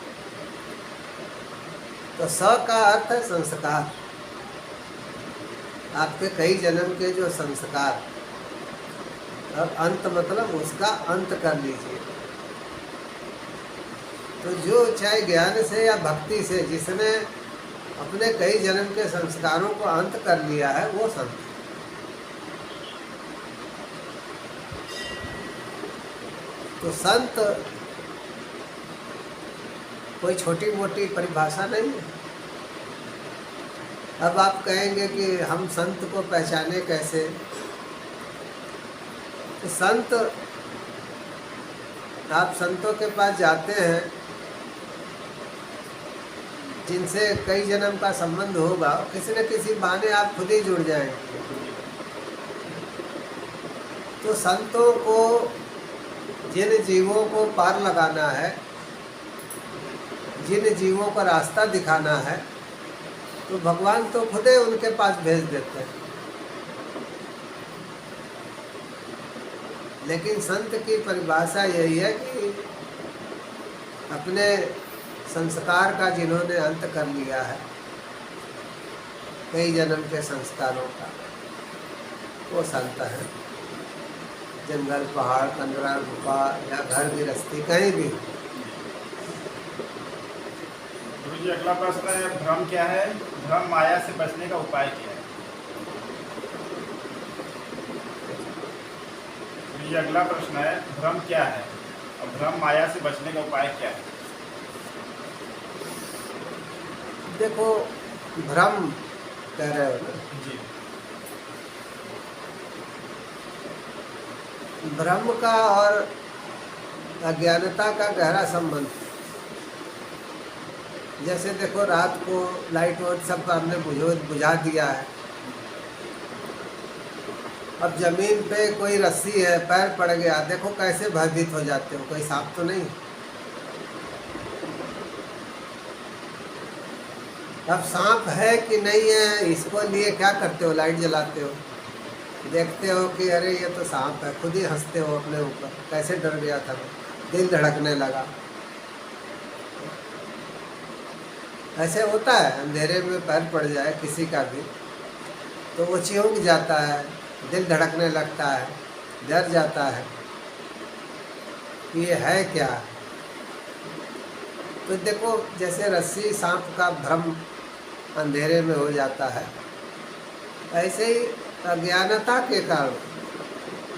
तो स का अर्थ है संस्कार, आपके कई जन्म के जो संस्कार, और अंत मतलब उसका अंत कर लीजिए। तो जो चाहे ज्ञान से या भक्ति से जिसने अपने कई जन्म के संस्कारों को अंत कर लिया है वो संत। तो संत कोई छोटी मोटी परिभाषा नहीं है। अब आप कहेंगे कि हम संत को पहचाने कैसे? तो संत, आप संतों के पास जाते हैं जिनसे कई जन्म का संबंध होगा, किसी न किसी बहाने आप खुद ही जुड़ जाएंगे। तो संतों को, जिन जीवों को पार लगाना है, जिन जीवों का रास्ता दिखाना है, तो भगवान तो खुद ही उनके पास भेज देते हैं। लेकिन संत की परिभाषा यही है कि अपने संस्कार का जिन्होंने अंत कर लिया है, कई जन्म के संस्कारों का, वो संत है। जंगल, पहाड़, कंदरा, गुफा या घर गृहस्थी कहीं भी। गुरु जी, अगला प्रश्न है, भ्रम क्या है? भ्रम माया से बचने का उपाय क्या है? गुरु जी, अगला प्रश्न है, भ्रम क्या है और भ्रम माया से बचने का उपाय क्या है? देखो, भ्रम कह रहे हो ना जी। भ्रम का और अज्ञानता का गहरा संबंध। जैसे देखो, रात को लाइट वाइट सब हमने बुझा दिया है। अब जमीन पे कोई रस्सी है, पैर पड़ गया, देखो कैसे भयभीत हो जाते हो, कोई सांप तो नहीं। अब सांप है कि नहीं है, इसको लिए क्या करते हो? लाइट जलाते हो, देखते हो कि अरे ये तो सांप है, खुद ही हंसते हो अपने ऊपर, कैसे डर गया था, दिल धड़कने लगा। ऐसे होता है, अंधेरे में पैर पड़ जाए किसी का भी तो वो चिढ़ जाता है, दिल धड़कने लगता है, डर जाता है, ये है क्या। तो देखो, जैसे रस्सी सांप का भ्रम अंधेरे में हो जाता है, ऐसे ही अज्ञानता के कारण,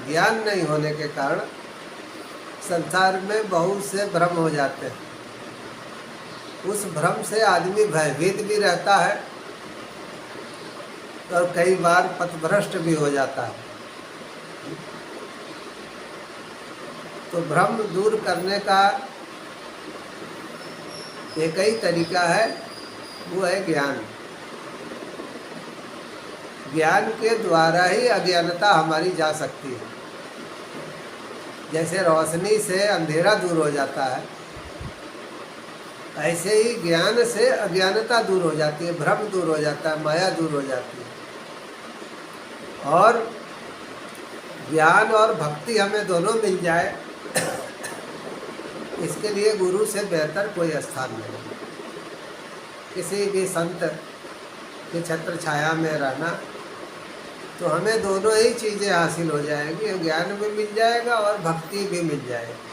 ज्ञान नहीं होने के कारण संसार में बहुत से भ्रम हो जाते हैं। उस भ्रम से आदमी भयभीत भी रहता है और कई बार पथभ्रष्ट भी हो जाता है। तो भ्रम दूर करने का एक ही तरीका है, वो है ज्ञान। ज्ञान के द्वारा ही अज्ञानता हमारी जा सकती है। जैसे रोशनी से अंधेरा दूर हो जाता है, ऐसे ही ज्ञान से अज्ञानता दूर हो जाती है, भ्रम दूर हो जाता है, माया दूर हो जाती है। और ज्ञान और भक्ति हमें दोनों मिल जाए, इसके लिए गुरु से बेहतर कोई स्थान नहीं। किसी भी संत की छत्र छाया में रहना, तो हमें दोनों ही चीज़ें हासिल हो जाएगी, ज्ञान भी मिल जाएगा और भक्ति भी मिल जाएगी।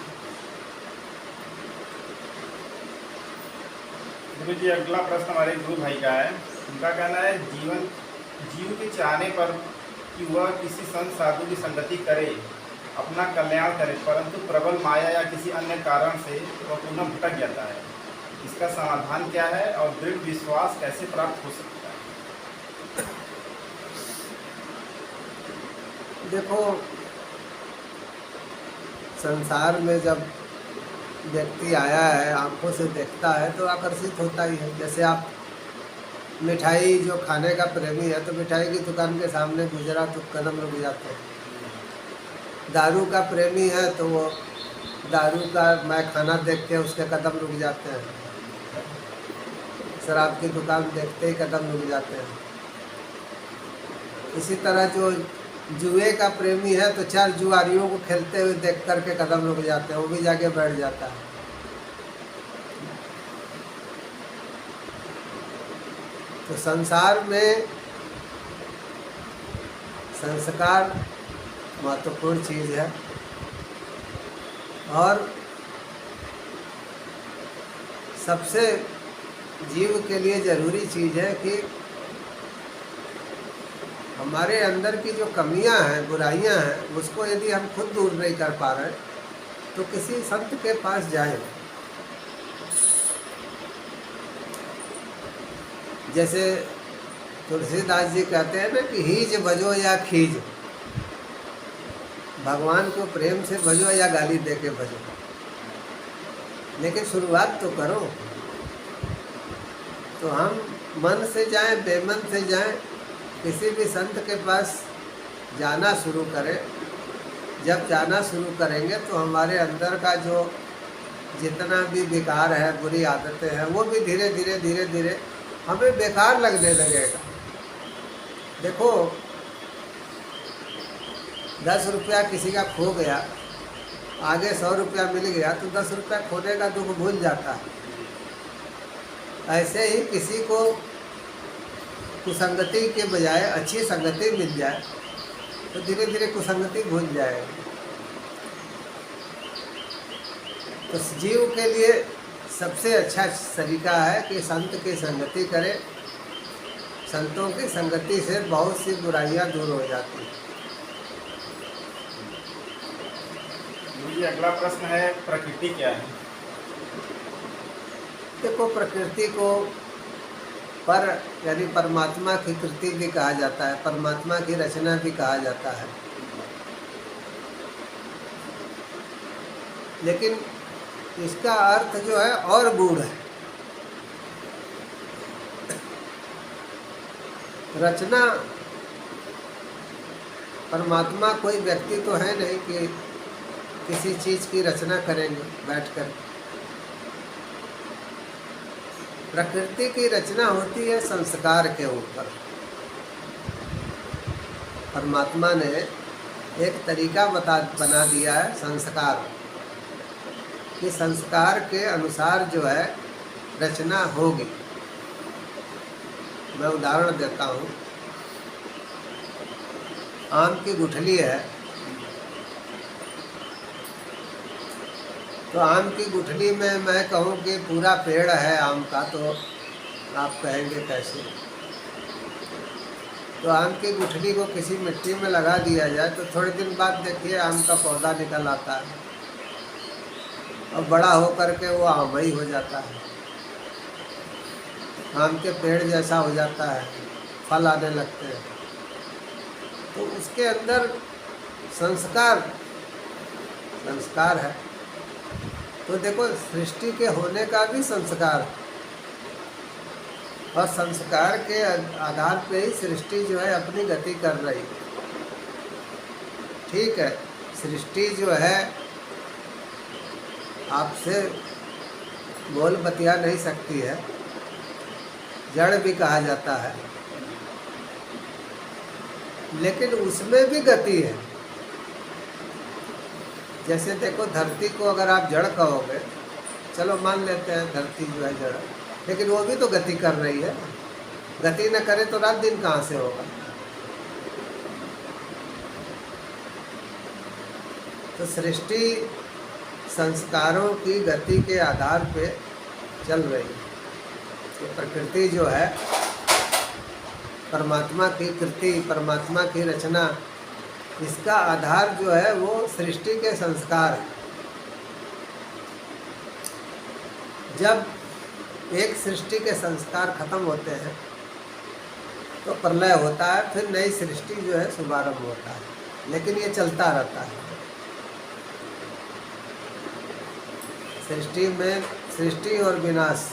गुरु जी, अगला प्रश्न हमारे गुरु भाई का है। उनका कहना है, जीव के चाहने पर कि वह किसी संत साधु की संगति करे, अपना कल्याण करे, परंतु प्रबल माया या किसी अन्य कारण से वह पुनः भटक जाता है। इसका समाधान क्या है और दृढ़ विश्वास कैसे प्राप्त हो सकता है? देखो, संसार में जब व्यक्ति आया है, आंखों से देखता है तो आकर्षित होता ही है। जैसे आप मिठाई जो खाने का प्रेमी है तो मिठाई की दुकान के सामने गुजरा तो कदम रुक जाते हैं। दारू का प्रेमी है तो वो दारू का मैं खाना देख के उसके कदम रुक जाते हैं। शराब की दुकान देखते ही कदम रुक जाते हैं। इसी तरह जो जुए का प्रेमी है तो 4 जुआरियों को खेलते हुए देख करके कदम रुक जाते हैं, वो भी जाके बैठ जाता है। तो संसार में संस्कार महत्वपूर्ण चीज़ है और सबसे जीव के लिए ज़रूरी चीज़ है कि हमारे अंदर की जो कमियां हैं, बुराइयां हैं, उसको यदि हम खुद दूर नहीं कर पा रहे तो किसी संत के पास जाएं। जैसे तुलसीदास जी कहते हैं ना कि हीज भजो या खीज, भगवान को प्रेम से भजो या गाली दे के भजो, लेकिन शुरुआत तो करो। तो हम मन से जाएं, बेमन से जाएं, किसी भी संत के पास जाना शुरू करें। जब जाना शुरू करेंगे तो हमारे अंदर का जो जितना भी विकार है, बुरी आदतें हैं, वो भी धीरे धीरे धीरे धीरे हमें बेकार लगने लगेगा। देखो, 10 रुपया किसी का खो गया, आगे 100 रुपया मिल गया तो 10 रुपया खोने का दुख भूल जाता है। ऐसे ही किसी को कुसंगति के बजाय अच्छी संगति मिल जाए तो धीरे धीरे कुसंगति भूल जाएगा। तो जीव के लिए सबसे अच्छा तरीका है कि संत की संगति करें। संतों की संगति से बहुत सी बुराइयां दूर हो जाती हैं। मुझे अगला प्रश्न है, प्रकृति क्या है? देखो, प्रकृति को पर यानी परमात्मा की कृति भी कहा जाता है, परमात्मा की रचना भी कहा जाता है। लेकिन इसका अर्थ जो है और गूढ़ है। रचना, परमात्मा कोई व्यक्ति तो है नहीं कि किसी चीज़ की रचना करेंगे बैठकर। प्रकृति की रचना होती है संस्कार के ऊपर। परमात्मा ने एक तरीका बना दिया है संस्कार, कि संस्कार के अनुसार जो है रचना होगी। मैं उदाहरण देता हूँ। आम की गुठली है तो आम की गुठली में मैं कहूँ कि पूरा पेड़ है आम का, तो आप कहेंगे कैसे? तो आम की गुठली को किसी मिट्टी में लगा दिया जाए तो थोड़े दिन बाद देखिए आम का पौधा निकल आता है और बड़ा होकर के वो आम ही हो जाता है, आम के पेड़ जैसा हो जाता है, फल आने लगते हैं। तो उसके अंदर संस्कार है। तो देखो, सृष्टि के होने का भी संस्कार है और संस्कार के आधार पे ही सृष्टि जो है अपनी गति कर रही है। ठीक है, सृष्टि जो है आपसे बोल बतिया नहीं सकती है, जड़ भी कहा जाता है, लेकिन उसमें भी गति है। जैसे देखो, धरती को अगर आप जड़ कहोगे, चलो मान लेते हैं धरती जो है जड़, लेकिन वो भी तो गति कर रही है। गति न करे तो रात दिन कहाँ से होगा? तो सृष्टि संस्कारों की गति के आधार पे चल रही है। तो प्रकृति जो है परमात्मा की कृति, परमात्मा की रचना, इसका आधार जो है वो सृष्टि के संस्कार है। जब एक सृष्टि के संस्कार खत्म होते हैं तो प्रलय होता है, फिर नई सृष्टि जो है शुभारंभ होता है। लेकिन ये चलता रहता है। सृष्टि में सृष्टि और विनाश,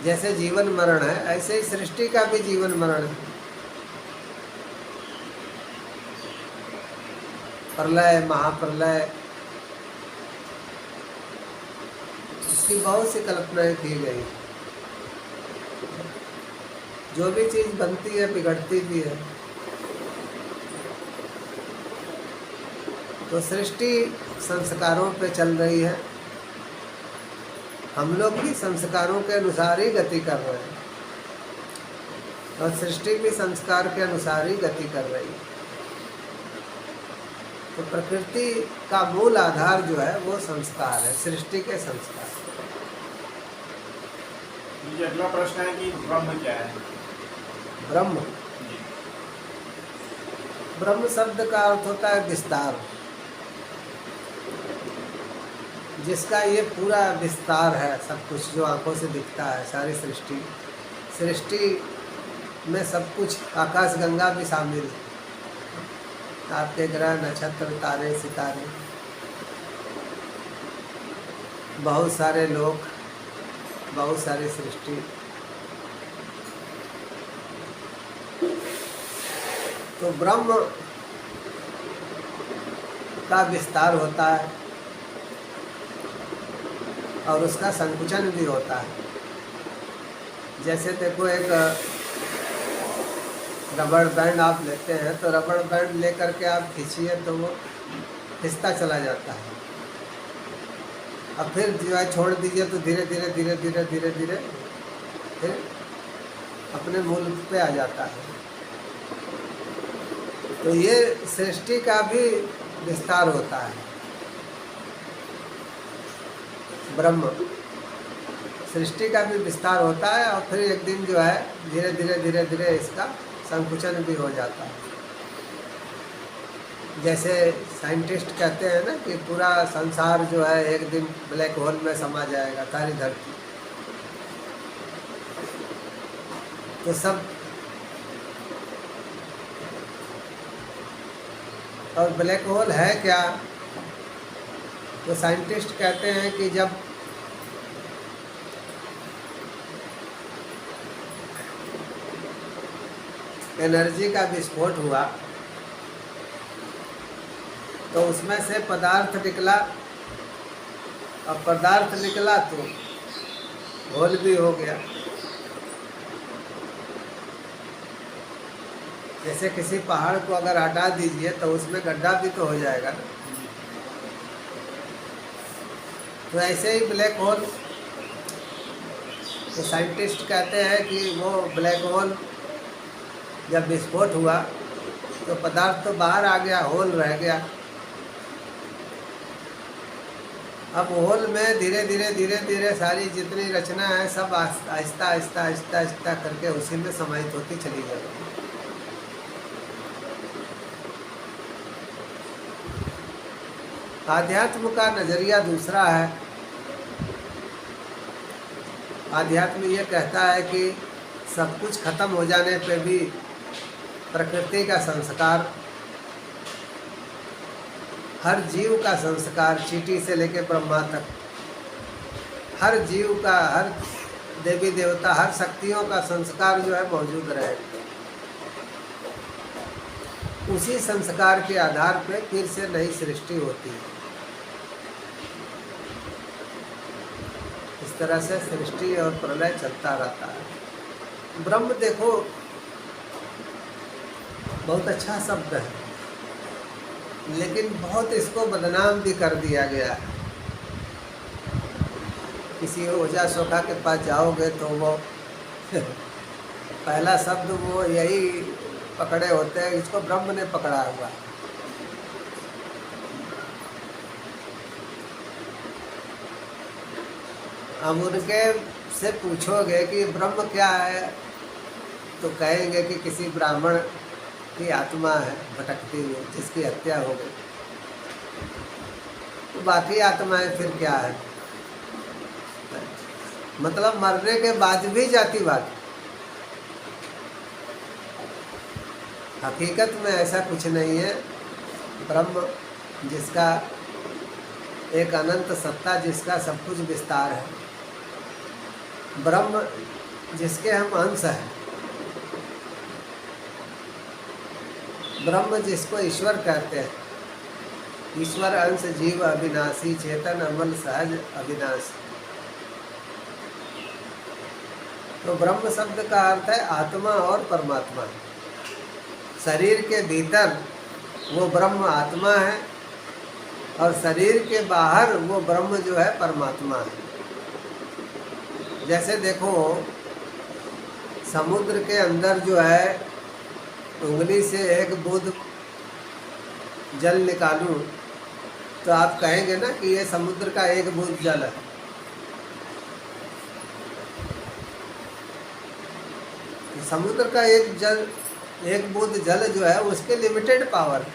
जैसे जीवन मरण है ऐसे ही सृष्टि का भी जीवन मरण है। प्रलय, महाप्रलय, इसकी बहुत सी कल्पनाएं की गई। जो भी चीज बनती है बिगड़ती भी है। तो सृष्टि संस्कारों पे चल रही है, हम लोग भी संस्कारों के अनुसार ही गति कर रहे हैं और सृष्टि भी संस्कार के अनुसार ही गति कर रही है। तो प्रकृति का मूल आधार जो है वो संस्कार है, सृष्टि के संस्कार। मुझे अगला प्रश्न है कि ब्रह्म क्या है? ब्रह्म, ब्रह्म शब्द का अर्थ होता है विस्तार, जिसका ये पूरा विस्तार है। सब कुछ जो आंखों से दिखता है, सारी सृष्टि, सृष्टि में सब कुछ, आकाश गंगा भी शामिल है, आपके ग्रह, नक्षत्र, तारे, सितारे, बहुत सारे लोग, बहुत सारी सृष्टि। तो ब्रह्म का विस्तार होता है और उसका संकुचन भी होता है। जैसे देखो, एक रबड़ बैंड आप लेते हैं तो रबड़ बैंड लेकर के आप खींचिए तो वो खिंचता चला जाता है, अब फिर जो है छोड़ दीजिए तो धीरे धीरे धीरे धीरे धीरे धीरे फिर अपने मूल पे आ जाता है। तो ये सृष्टि का भी विस्तार होता है। ब्रह्म सृष्टि का भी विस्तार होता है और फिर एक दिन जो है धीरे धीरे धीरे धीरे इसका संकुचन भी हो जाता है। जैसे साइंटिस्ट कहते हैं ना कि पूरा संसार जो है एक दिन ब्लैक होल में समा जाएगा, सारी धरती। तो सब, और ब्लैक होल है क्या? तो साइंटिस्ट कहते हैं कि जब एनर्जी का विस्फोट हुआ तो उसमें से पदार्थ निकला, और पदार्थ निकला तो होल भी हो गया। जैसे किसी पहाड़ को अगर हटा दीजिए तो उसमें गड्ढा भी तो हो जाएगा ना। तो ऐसे ही ब्लैक होल, तो साइंटिस्ट कहते हैं कि वो ब्लैक होल जब विस्फोट हुआ तो पदार्थ तो बाहर आ गया, होल रह गया। अब होल में धीरे धीरे धीरे धीरे सारी जितनी रचना है सब आहिस्ता आहिस्ता आहिस्ता आहिस्ता करके उसी में समाहित होती चली जाएगी। आध्यात्म का नजरिया दूसरा है। आध्यात्म ये कहता है कि सब कुछ खत्म हो जाने पे भी प्रकृति का संस्कार, हर जीव का संस्कार, चींटी से लेकर ब्रह्मा तक, हर जीव का, हर देवी देवता, हर शक्तियों का संस्कार जो है मौजूद रहेगा। उसी संस्कार के आधार पे फिर से नई सृष्टि होती है। इस तरह से सृष्टि और प्रलय चलता रहता है। ब्रह्म देखो बहुत अच्छा शब्द है, लेकिन बहुत इसको बदनाम भी कर दिया गया है। किसी ओझा सोखा के पास जाओगे तो वो पहला शब्द वो यही पकड़े होते हैं, इसको ब्रह्म ने पकड़ा हुआ। अब उनके से पूछोगे कि ब्रह्म क्या है तो कहेंगे कि किसी ब्राह्मण की आत्मा है भटकती हुई जिसकी हत्या हो गई। तो बाकी आत्माएं फिर क्या है? मतलब मरने के बाद भी जातिवाद। हकीकत में ऐसा कुछ नहीं है। ब्रह्म जिसका एक अनंत सत्ता, जिसका सब कुछ विस्तार है, ब्रह्म जिसके हम अंश हैं, ब्रह्म जिसको ईश्वर कहते हैं, ईश्वर अंश जीव अविनाशी, चेतन अमल सहज अविनाशी। तो ब्रह्म शब्द का अर्थ है आत्मा और परमात्मा। शरीर के भीतर वो ब्रह्म आत्मा है और शरीर के बाहर वो ब्रह्म जो है परमात्मा है। जैसे देखो समुद्र के अंदर जो है उंगली से एक बूंद जल निकालूं तो आप कहेंगे ना कि ये समुद्र का एक बूंद जल है। समुद्र का एक बूंद जल जो है उसके लिमिटेड पावर,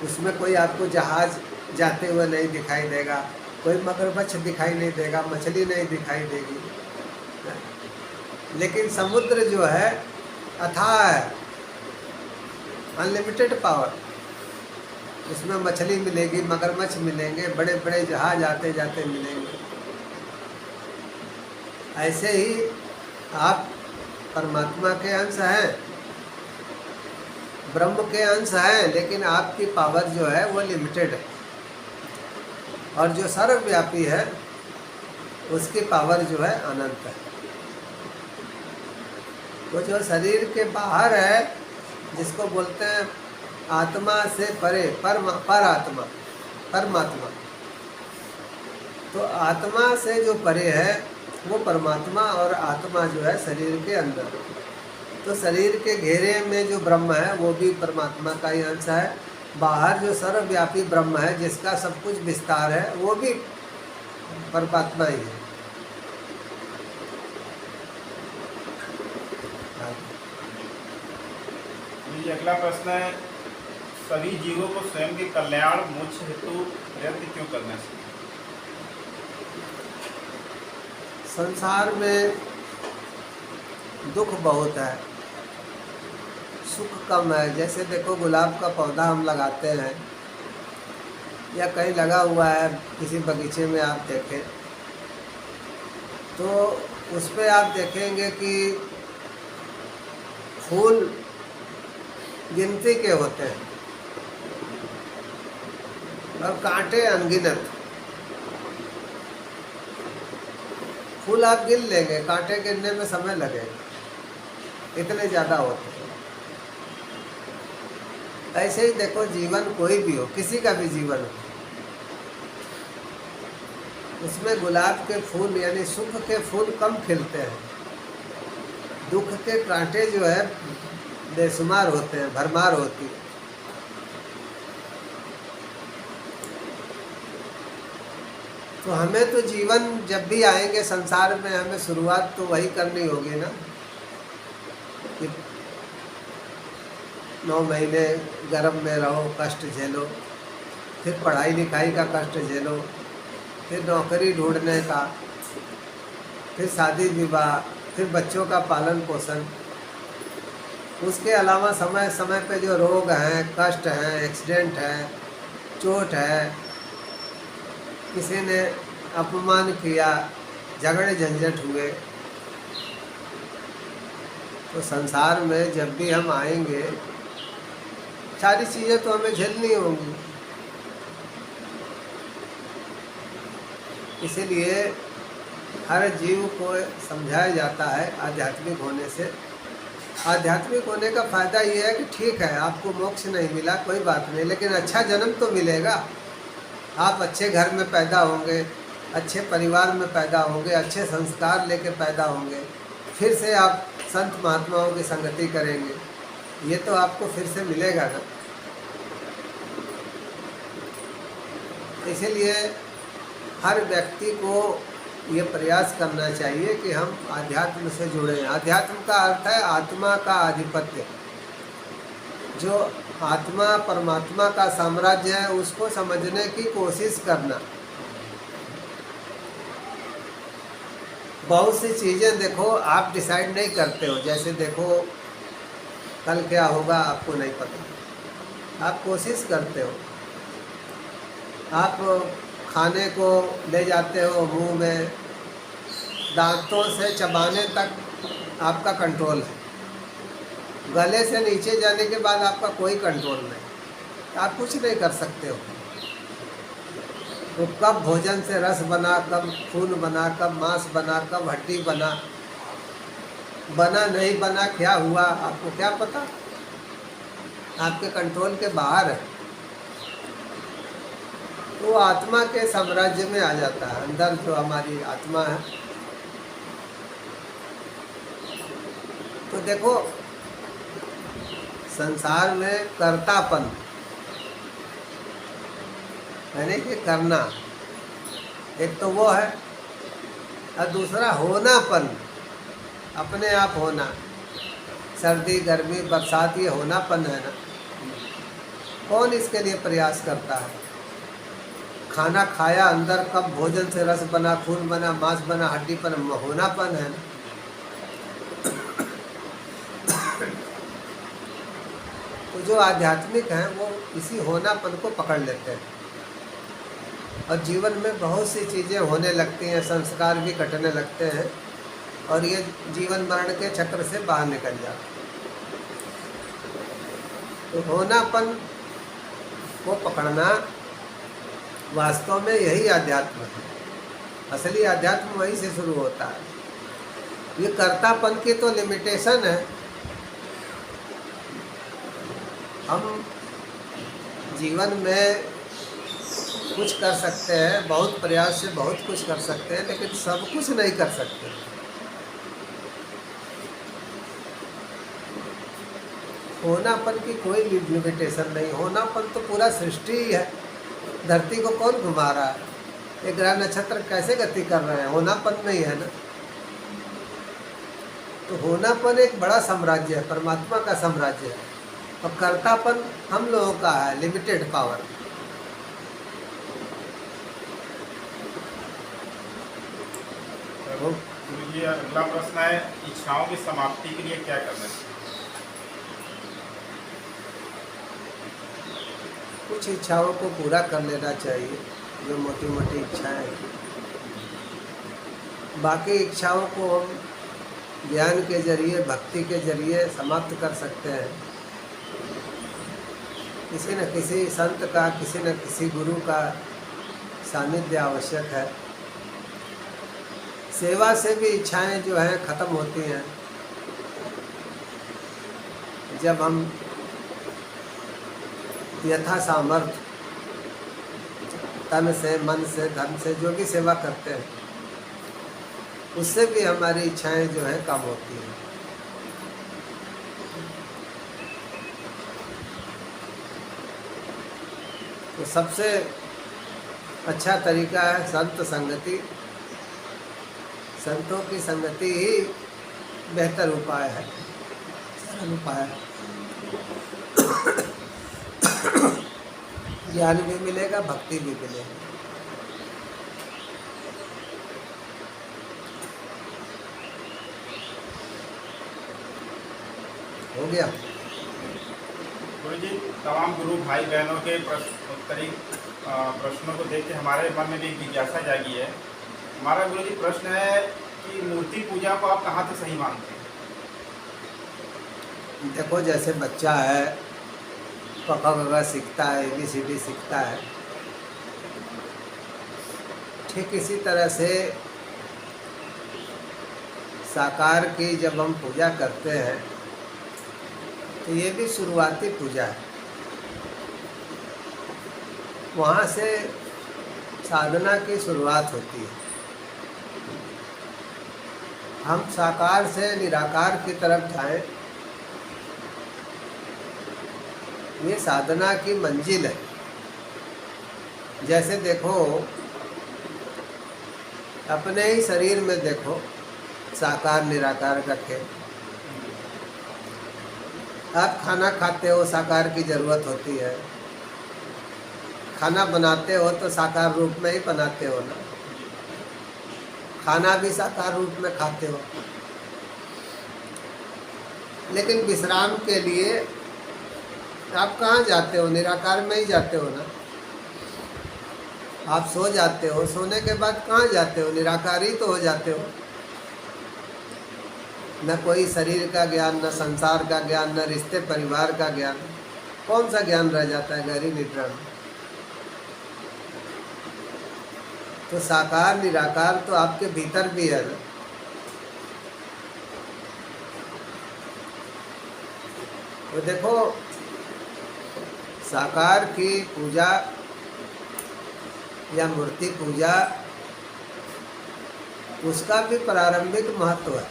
उसमें कोई आपको जहाज जाते हुए नहीं दिखाई देगा, कोई मगरमच्छ दिखाई नहीं देगा, मछली नहीं दिखाई देगी। लेकिन समुद्र जो है अथाह है, अनलिमिटेड पावर, उसमें मछली मिलेगी, मगरमच्छ मिलेंगे, बड़े बड़े जहाज आते जाते मिलेंगे। ऐसे ही आप परमात्मा के अंश हैं, ब्रह्म के अंश हैं, लेकिन आपकी पावर जो है वो लिमिटेड है। और जो सर्वव्यापी है उसकी पावर जो है अनंत है। तो जो शरीर के बाहर है जिसको बोलते हैं आत्मा से परे, पर आत्मा, परमात्मा, तो आत्मा से जो परे है वो परमात्मा, और आत्मा जो है शरीर के अंदर। तो शरीर के घेरे में जो ब्रह्म है वो भी परमात्मा का ही अंश है। बाहर जो सर्वव्यापी ब्रह्म है जिसका सब कुछ विस्तार है वो भी परमात्मा ही है। ये अगला प्रश्न है, सभी जीवों को स्वयं के कल्याण मोक्ष हेतु प्रयत्न क्यों करना चाहिए? संसार में दुख बहुत है, सुख कम है। जैसे देखो गुलाब का पौधा हम लगाते हैं या कहीं लगा हुआ है किसी बगीचे में, आप देखें तो उस पर आप देखेंगे कि फूल गिनती के होते हैं और कांटे अनगिनत। फूल आप गिन लेंगे, कांटे गिनने में समय लगेगा, इतने ज़्यादा होते हैं। ऐसे ही देखो जीवन कोई भी हो, किसी का भी जीवन हो, उसमें गुलाब के फूल यानी सुख के फूल कम खिलते हैं, दुख के कांटे जो है बेशुमार होते हैं, भरमार होती है। तो हमें तो जीवन जब भी आएंगे संसार में, हमें शुरुआत तो वही करनी होगी ना कि 9 महीने गर्भ में रहो, कष्ट झेलो, फिर पढ़ाई लिखाई का कष्ट झेलो, फिर नौकरी ढूंढने का, फिर शादी विवाह, फिर बच्चों का पालन पोषण। उसके अलावा समय समय पे जो रोग हैं, कष्ट हैं, एक्सीडेंट है, चोट है, किसी ने अपमान किया, झगड़े झंझट हुए। तो संसार में जब भी हम आएंगे सारी चीज़ें तो हमें झेलनी होंगी। इसीलिए हर जीव को समझाया जाता है आध्यात्मिक होने से। आध्यात्मिक होने का फ़ायदा ये है कि ठीक है आपको मोक्ष नहीं मिला, कोई बात नहीं, लेकिन अच्छा जन्म तो मिलेगा। आप अच्छे घर में पैदा होंगे, अच्छे परिवार में पैदा होंगे, अच्छे संस्कार लेके पैदा होंगे, फिर से आप संत महात्माओं की संगति करेंगे, ये तो आपको फिर से मिलेगा ना। इसीलिए हर व्यक्ति को ये प्रयास करना चाहिए कि हम आध्यात्म से जुड़ें। आध्यात्म का अर्थ है आत्मा का आधिपत्य। जो आत्मा परमात्मा का साम्राज्य है उसको समझने की कोशिश करना। बहुत सी चीज़ें देखो आप डिसाइड नहीं करते हो। जैसे देखो कल क्या होगा आपको नहीं पता। आप कोशिश करते हो, आप खाने को ले जाते हो मुंह में, दांतों से चबाने तक आपका कंट्रोल है, गले से नीचे जाने के बाद आपका कोई कंट्रोल नहीं, आप कुछ नहीं कर सकते हो। तो कब भोजन से रस बना, कब खून बना, कब मांस बना, कब हड्डी बना, बना नहीं बना, क्या हुआ आपको क्या पता, आपके कंट्रोल के बाहर है। वो आत्मा के साम्राज्य में आ जाता है। अंदर जो हमारी आत्मा है, तो देखो संसार में कर्तापन यानी कि करना, एक तो वो है, और दूसरा होनापन, अपने आप होना। सर्दी गर्मी बरसात ये होनापन है ना, कौन इसके लिए प्रयास करता है। खाना खाया, अंदर कब भोजन से रस बना, खून बना, मांस बना, हड्डी पर होनापन है ना। तो जो आध्यात्मिक हैं वो इसी होनापन को पकड़ लेते हैं, और जीवन में बहुत सी चीज़ें होने लगती हैं, संस्कार भी कटने लगते हैं, और ये जीवन मरण के चक्र से बाहर निकल जाते हैं। तो होनापन को पकड़ना वास्तव में यही अध्यात्म है। असली अध्यात्म वहीं से शुरू होता है। ये कर्तापन की तो लिमिटेशन है। हम जीवन में कुछ कर सकते हैं, बहुत प्रयास से बहुत कुछ कर सकते हैं, लेकिन सब कुछ नहीं कर सकते। होनापन की कोई लिमिटेशन नहीं, होनापन तो पूरा सृष्टि ही है। धरती को कौन घुमा रहा है, ये ग्रह नक्षत्र कैसे गति कर रहे हैं, होनापन में ही है ना। तो होनापन एक बड़ा साम्राज्य है, परमात्मा का साम्राज्य है, और कर्तापन हम लोगों का है, लिमिटेड पावर। गुरु जी, अगला प्रश्न है, इच्छाओं की समाप्ति के लिए क्या करना चाहिए? कुछ इच्छाओं को पूरा कर लेना चाहिए, जो मोटी मोटी इच्छाएं हैं। बाकी इच्छाओं को हम ज्ञान के जरिए, भक्ति के जरिए समाप्त कर सकते हैं। किसी न किसी संत का, किसी न किसी गुरु का सानिध्य आवश्यक है। सेवा से भी इच्छाएं जो हैं खत्म होती हैं। जब हम यथा सामर्थ्य तन से, मन से, धन से जो भी सेवा करते हैं, उससे भी हमारी इच्छाएं जो हैं कम होती हैं। तो सबसे अच्छा तरीका है संत संगति। संतों की संगति ही बेहतर उपाय है, सरल उपाय है। ज्ञान भी मिलेगा, भक्ति भी मिलेगी। हो गया। गुरु जी, तमाम गुरु भाई बहनों के उत्तरी प्रश्नों को देख के हमारे मन में भी एक जिज्ञासा जागी है। हमारा गुरु जी प्रश्न है कि मूर्ति पूजा को आप कहाँ तक सही मानते हैं? देखो, जैसे बच्चा है, पका गगा सीखता है, ABCD सीखता है, ठीक इसी तरह से साकार की जब हम पूजा करते हैं तो ये भी शुरुआती पूजा है। वहाँ से साधना की शुरुआत होती है। हम साकार से निराकार की तरफ जाएं, ये साधना की मंजिल है। जैसे देखो, अपने ही शरीर में देखो, साकार निराकार का खेल। आप खाना खाते हो, साकार की जरूरत होती है। खाना बनाते हो तो साकार रूप में ही बनाते हो ना, खाना भी साकार रूप में खाते हो। लेकिन विश्राम के लिए आप कहाँ जाते हो? निराकार में ही जाते हो ना। आप सो जाते हो, सोने के बाद कहाँ जाते हो? निराकार ही तो हो जाते हो। न कोई शरीर का ज्ञान, न संसार का ज्ञान, न रिश्ते परिवार का ज्ञान। कौन सा ज्ञान रह जाता है गहरी निद्रा में? तो साकार निराकार तो आपके भीतर भी है ना। तो देखो, साकार की पूजा या मूर्ति पूजा, उसका भी प्रारंभिक महत्व है,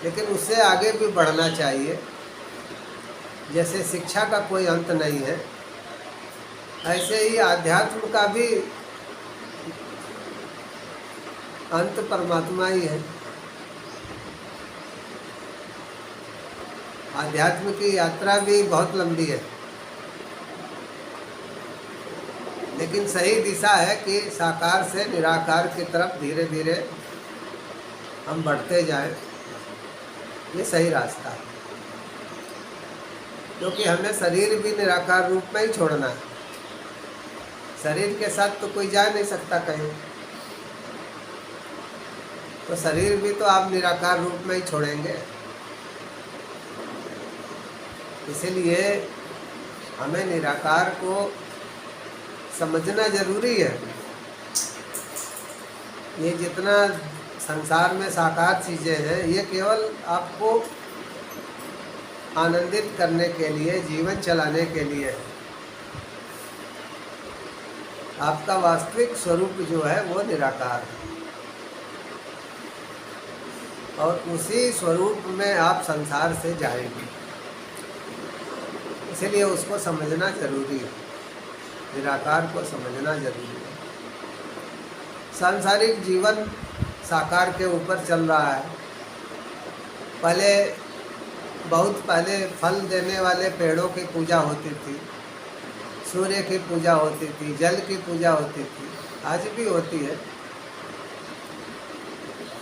लेकिन उससे आगे भी बढ़ना चाहिए। जैसे शिक्षा का कोई अंत नहीं है, ऐसे ही आध्यात्म का भी अंत परमात्मा ही है। आध्यात्म की यात्रा भी बहुत लंबी है, लेकिन सही दिशा है कि साकार से निराकार की तरफ धीरे धीरे हम बढ़ते जाएं। ये सही रास्ता है, क्योंकि हमें शरीर भी निराकार रूप में ही छोड़ना है। शरीर के साथ तो कोई जा नहीं सकता कहीं, तो शरीर भी तो आप निराकार रूप में ही छोड़ेंगे। इसीलिए हमें निराकार को समझना जरूरी है। ये जितना संसार में साकार चीज़ें हैं, ये केवल आपको आनंदित करने के लिए, जीवन चलाने के लिए है। आपका वास्तविक स्वरूप जो है वो निराकार है, और उसी स्वरूप में आप संसार से जाएंगे। इसलिए उसको समझना जरूरी है, निराकार को समझना जरूरी है। सांसारिक जीवन साकार के ऊपर चल रहा है। पहले, बहुत पहले फल देने वाले पेड़ों की पूजा होती थी, सूर्य की पूजा होती थी, जल की पूजा होती थी, आज भी होती है।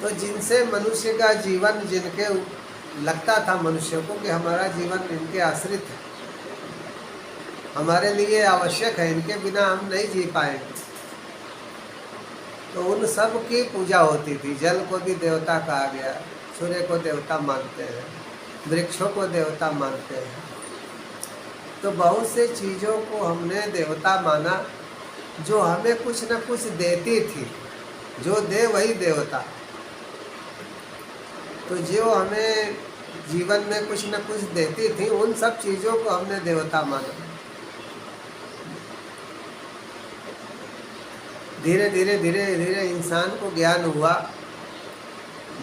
तो जिनसे मनुष्य का जीवन, जिनके लगता था मनुष्य को कि हमारा जीवन इनके आश्रित है, हमारे लिए आवश्यक है, इनके बिना हम नहीं जी पाएंगे, तो उन सब की पूजा होती थी। जल को भी देवता कहा गया, सूर्य को देवता मानते हैं, वृक्षों को देवता मानते हैं। तो बहुत से चीज़ों को हमने देवता माना, जो हमें कुछ न कुछ देती थी। जो दे वही देवता। तो जो हमें जीवन में कुछ न कुछ देती थी, उन सब चीज़ों को हमने देवता माना। धीरे धीरे धीरे धीरे इंसान को ज्ञान हुआ।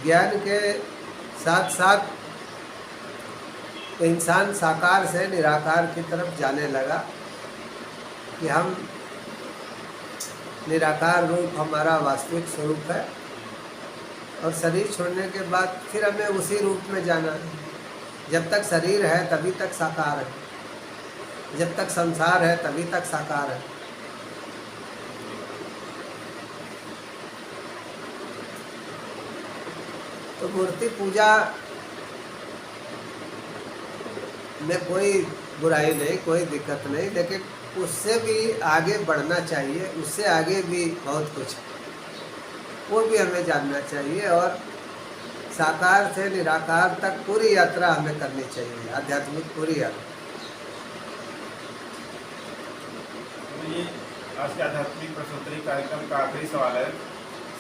ज्ञान के साथ साथ इंसान साकार से निराकार की तरफ जाने लगा कि हम निराकार रूप हमारा वास्तविक स्वरूप है, और शरीर छोड़ने के बाद फिर हमें उसी रूप में जाना है। जब तक शरीर है तभी तक साकार है, जब तक संसार है तभी तक साकार है। तो मूर्ति पूजा में कोई बुराई नहीं, कोई दिक्कत नहीं, लेकिन उससे भी आगे बढ़ना चाहिए। उससे आगे भी बहुत कुछ है, वो भी हमें जानना चाहिए। और साकार से निराकार तक पूरी यात्रा हमें करनी चाहिए, आध्यात्मिक पूरी यात्रा। ये आज के आध्यात्मिक प्रश्नोत्तरी कार्यक्रम का आखिरी सवाल है।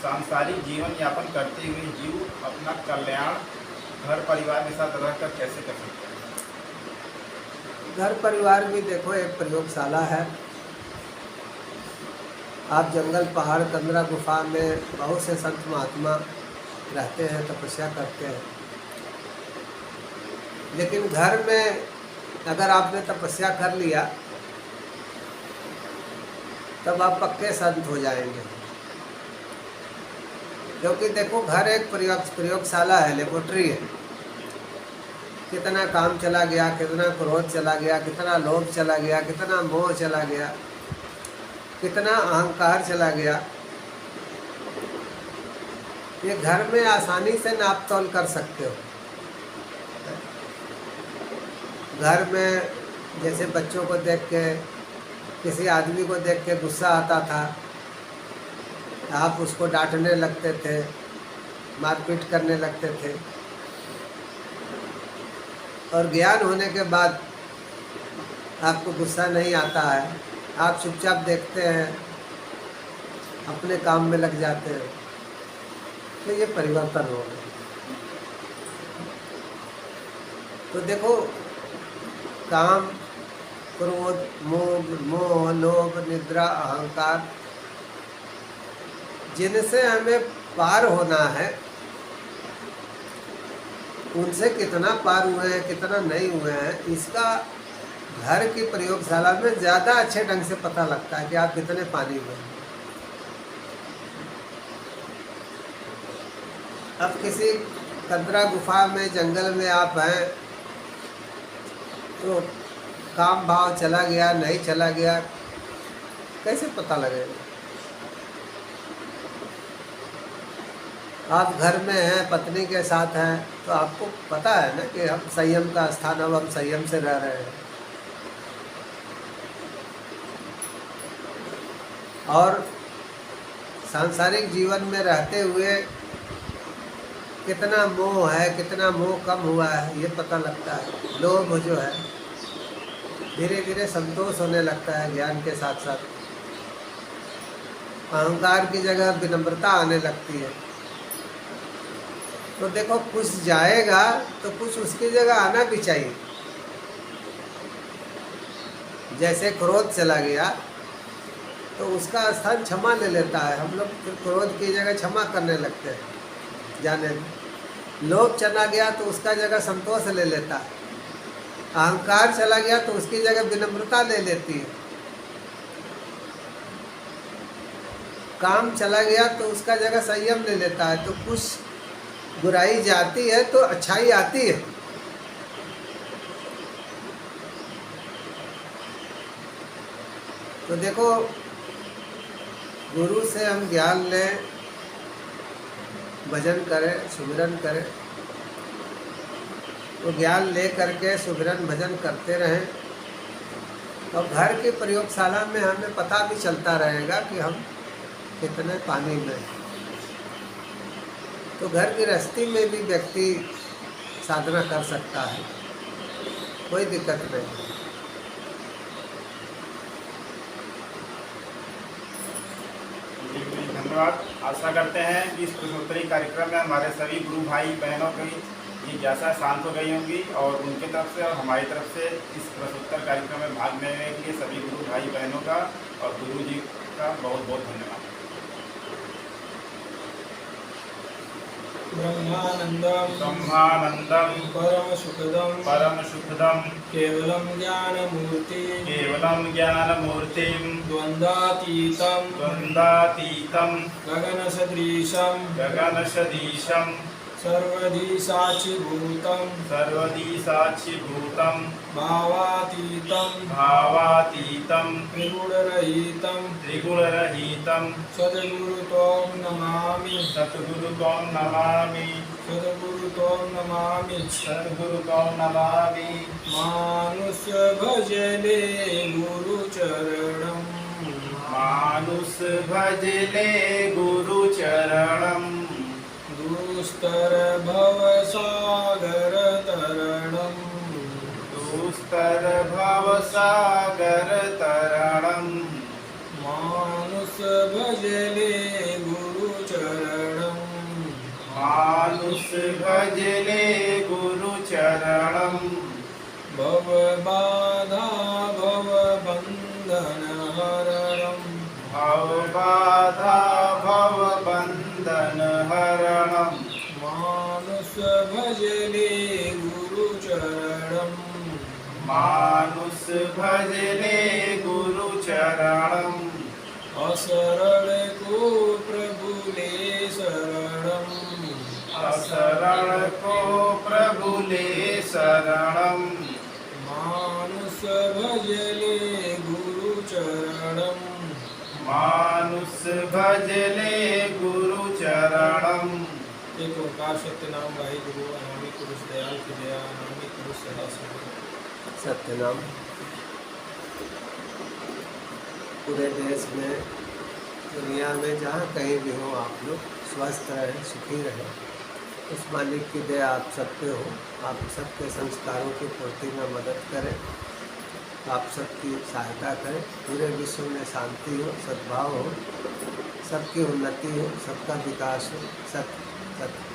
सांसारिक जीवन यापन करते हुए जीव अपना कल्याण घर परिवार के साथ रहकर कैसे कर सकते हैं? घर परिवार भी देखो एक प्रयोगशाला है। आप जंगल, पहाड़, कंदरा, गुफा में बहुत से संत महात्मा रहते हैं, तपस्या करते हैं। लेकिन घर में अगर आपने तपस्या कर लिया, तब आप पक्के संत हो जाएंगे। क्योंकि देखो, घर एक प्रयोगशाला है, लेबोरेटरी है। कितना काम चला गया, कितना क्रोध चला गया, कितना लोभ चला गया, कितना मोह चला गया, कितना अहंकार चला गया। ये घर में आसानी से नाप तोल कर सकते हो। घर में जैसे बच्चों को देख के, किसी आदमी को देख के गुस्सा आता था, आप उसको डांटने लगते थे, मारपीट करने लगते थे। और ज्ञान होने के बाद आपको गुस्सा नहीं आता है, आप चुपचाप देखते हैं, अपने काम में लग जाते हैं। तो ये परिवर्तन हो गया। तो देखो, काम, क्रोध, मोह, लोभ, निद्रा, अहंकार, जिनसे हमें पार होना है, उनसे कितना पार हुए हैं, कितना नहीं हुए हैं, इसका घर की प्रयोगशाला में ज़्यादा अच्छे ढंग से पता लगता है कि आप कितने पानी में हैं। अब किसी कदरा गुफा में, जंगल में आप हैं, तो काम भाव चला गया, नहीं चला गया, कैसे पता लगेगा? आप घर में हैं, पत्नी के साथ हैं, तो आपको पता है ना कि हम संयम का स्थान, अब हम संयम से रह रहे हैं। और सांसारिक जीवन में रहते हुए कितना मोह है, कितना मोह कम हुआ है, ये पता लगता है। लोभ जो है, धीरे धीरे संतोष होने लगता है ज्ञान के साथ साथ। अहंकार की जगह विनम्रता आने लगती है। तो देखो, कुछ जाएगा तो कुछ उसकी जगह आना भी चाहिए। जैसे क्रोध चला गया तो उसका स्थान क्षमा ले लेता है। हम लोग फिर क्रोध की जगह क्षमा करने लगते हैं, जाने में। लोभ चला गया तो उसका जगह संतोष ले लेता है। अहंकार चला गया तो उसकी जगह विनम्रता ले लेती है। काम चला गया तो उसका जगह संयम ले लेता है। तो कुछ बुराई जाती है तो अच्छाई आती है। तो देखो, गुरु से हम ज्ञान लें, भजन करें, सुमिरन करें, तो ज्ञान ले करके सुमिरन भजन करते रहें। और घर की प्रयोगशाला में हमें पता भी चलता रहेगा कि हम कितने पानी में हैं। तो घर गृहस्थी में भी व्यक्ति साधना कर सकता है, कोई दिक्कत नहीं। धन्यवाद। आशा करते हैं कि इस प्रश्नोत्तरी कार्यक्रम में हमारे सभी गुरु भाई बहनों की जिज्ञासा शांत हो गई होंगी, और उनके तरफ से और हमारी तरफ से इस प्रश्नोत्तर कार्यक्रम में भाग लेने के लिए सभी गुरु भाई बहनों का और गुरु जी का बहुत बहुत धन्यवाद। ब्रह्मानंदम परम सुखदम केवलम ज्ञानमूर्तिम द्वंद्वातीतम गगनसदृशम सर्वधी साक्षिभूतम भावातीतम त्रिगुणरहितम सद्गुरु त्वं नमामि मानुष भजले गुरुचरणं दुस्तर भवसागर तरणं मानुष भजले गुरुचरणं भवबाधा भवबन्धनहरणं मानुष भजले गुरुचरणं असरण को प्रभु ले शरणं मानुष भजले गुरुचरणं भजले गुरु चरणम। एक ओंकार सत्य नाम वाहिगुरु अनामी पुरुष दयाल की दया अनामी पुरुष सदा सदा। सत्य नाम। पूरे देश में, दुनिया में, जहाँ कहीं भी हो आप लोग स्वस्थ रहें, सुखी रहें। उस मालिक की दया आप सब पे हो। आप सबके संस्कारों की पूर्ति में मदद करें, आप सबकी सहायता करें। पूरे विश्व में शांति हो, सद्भाव हो, सबकी उन्नति हो, सबका विकास हो। सत्य सत्य।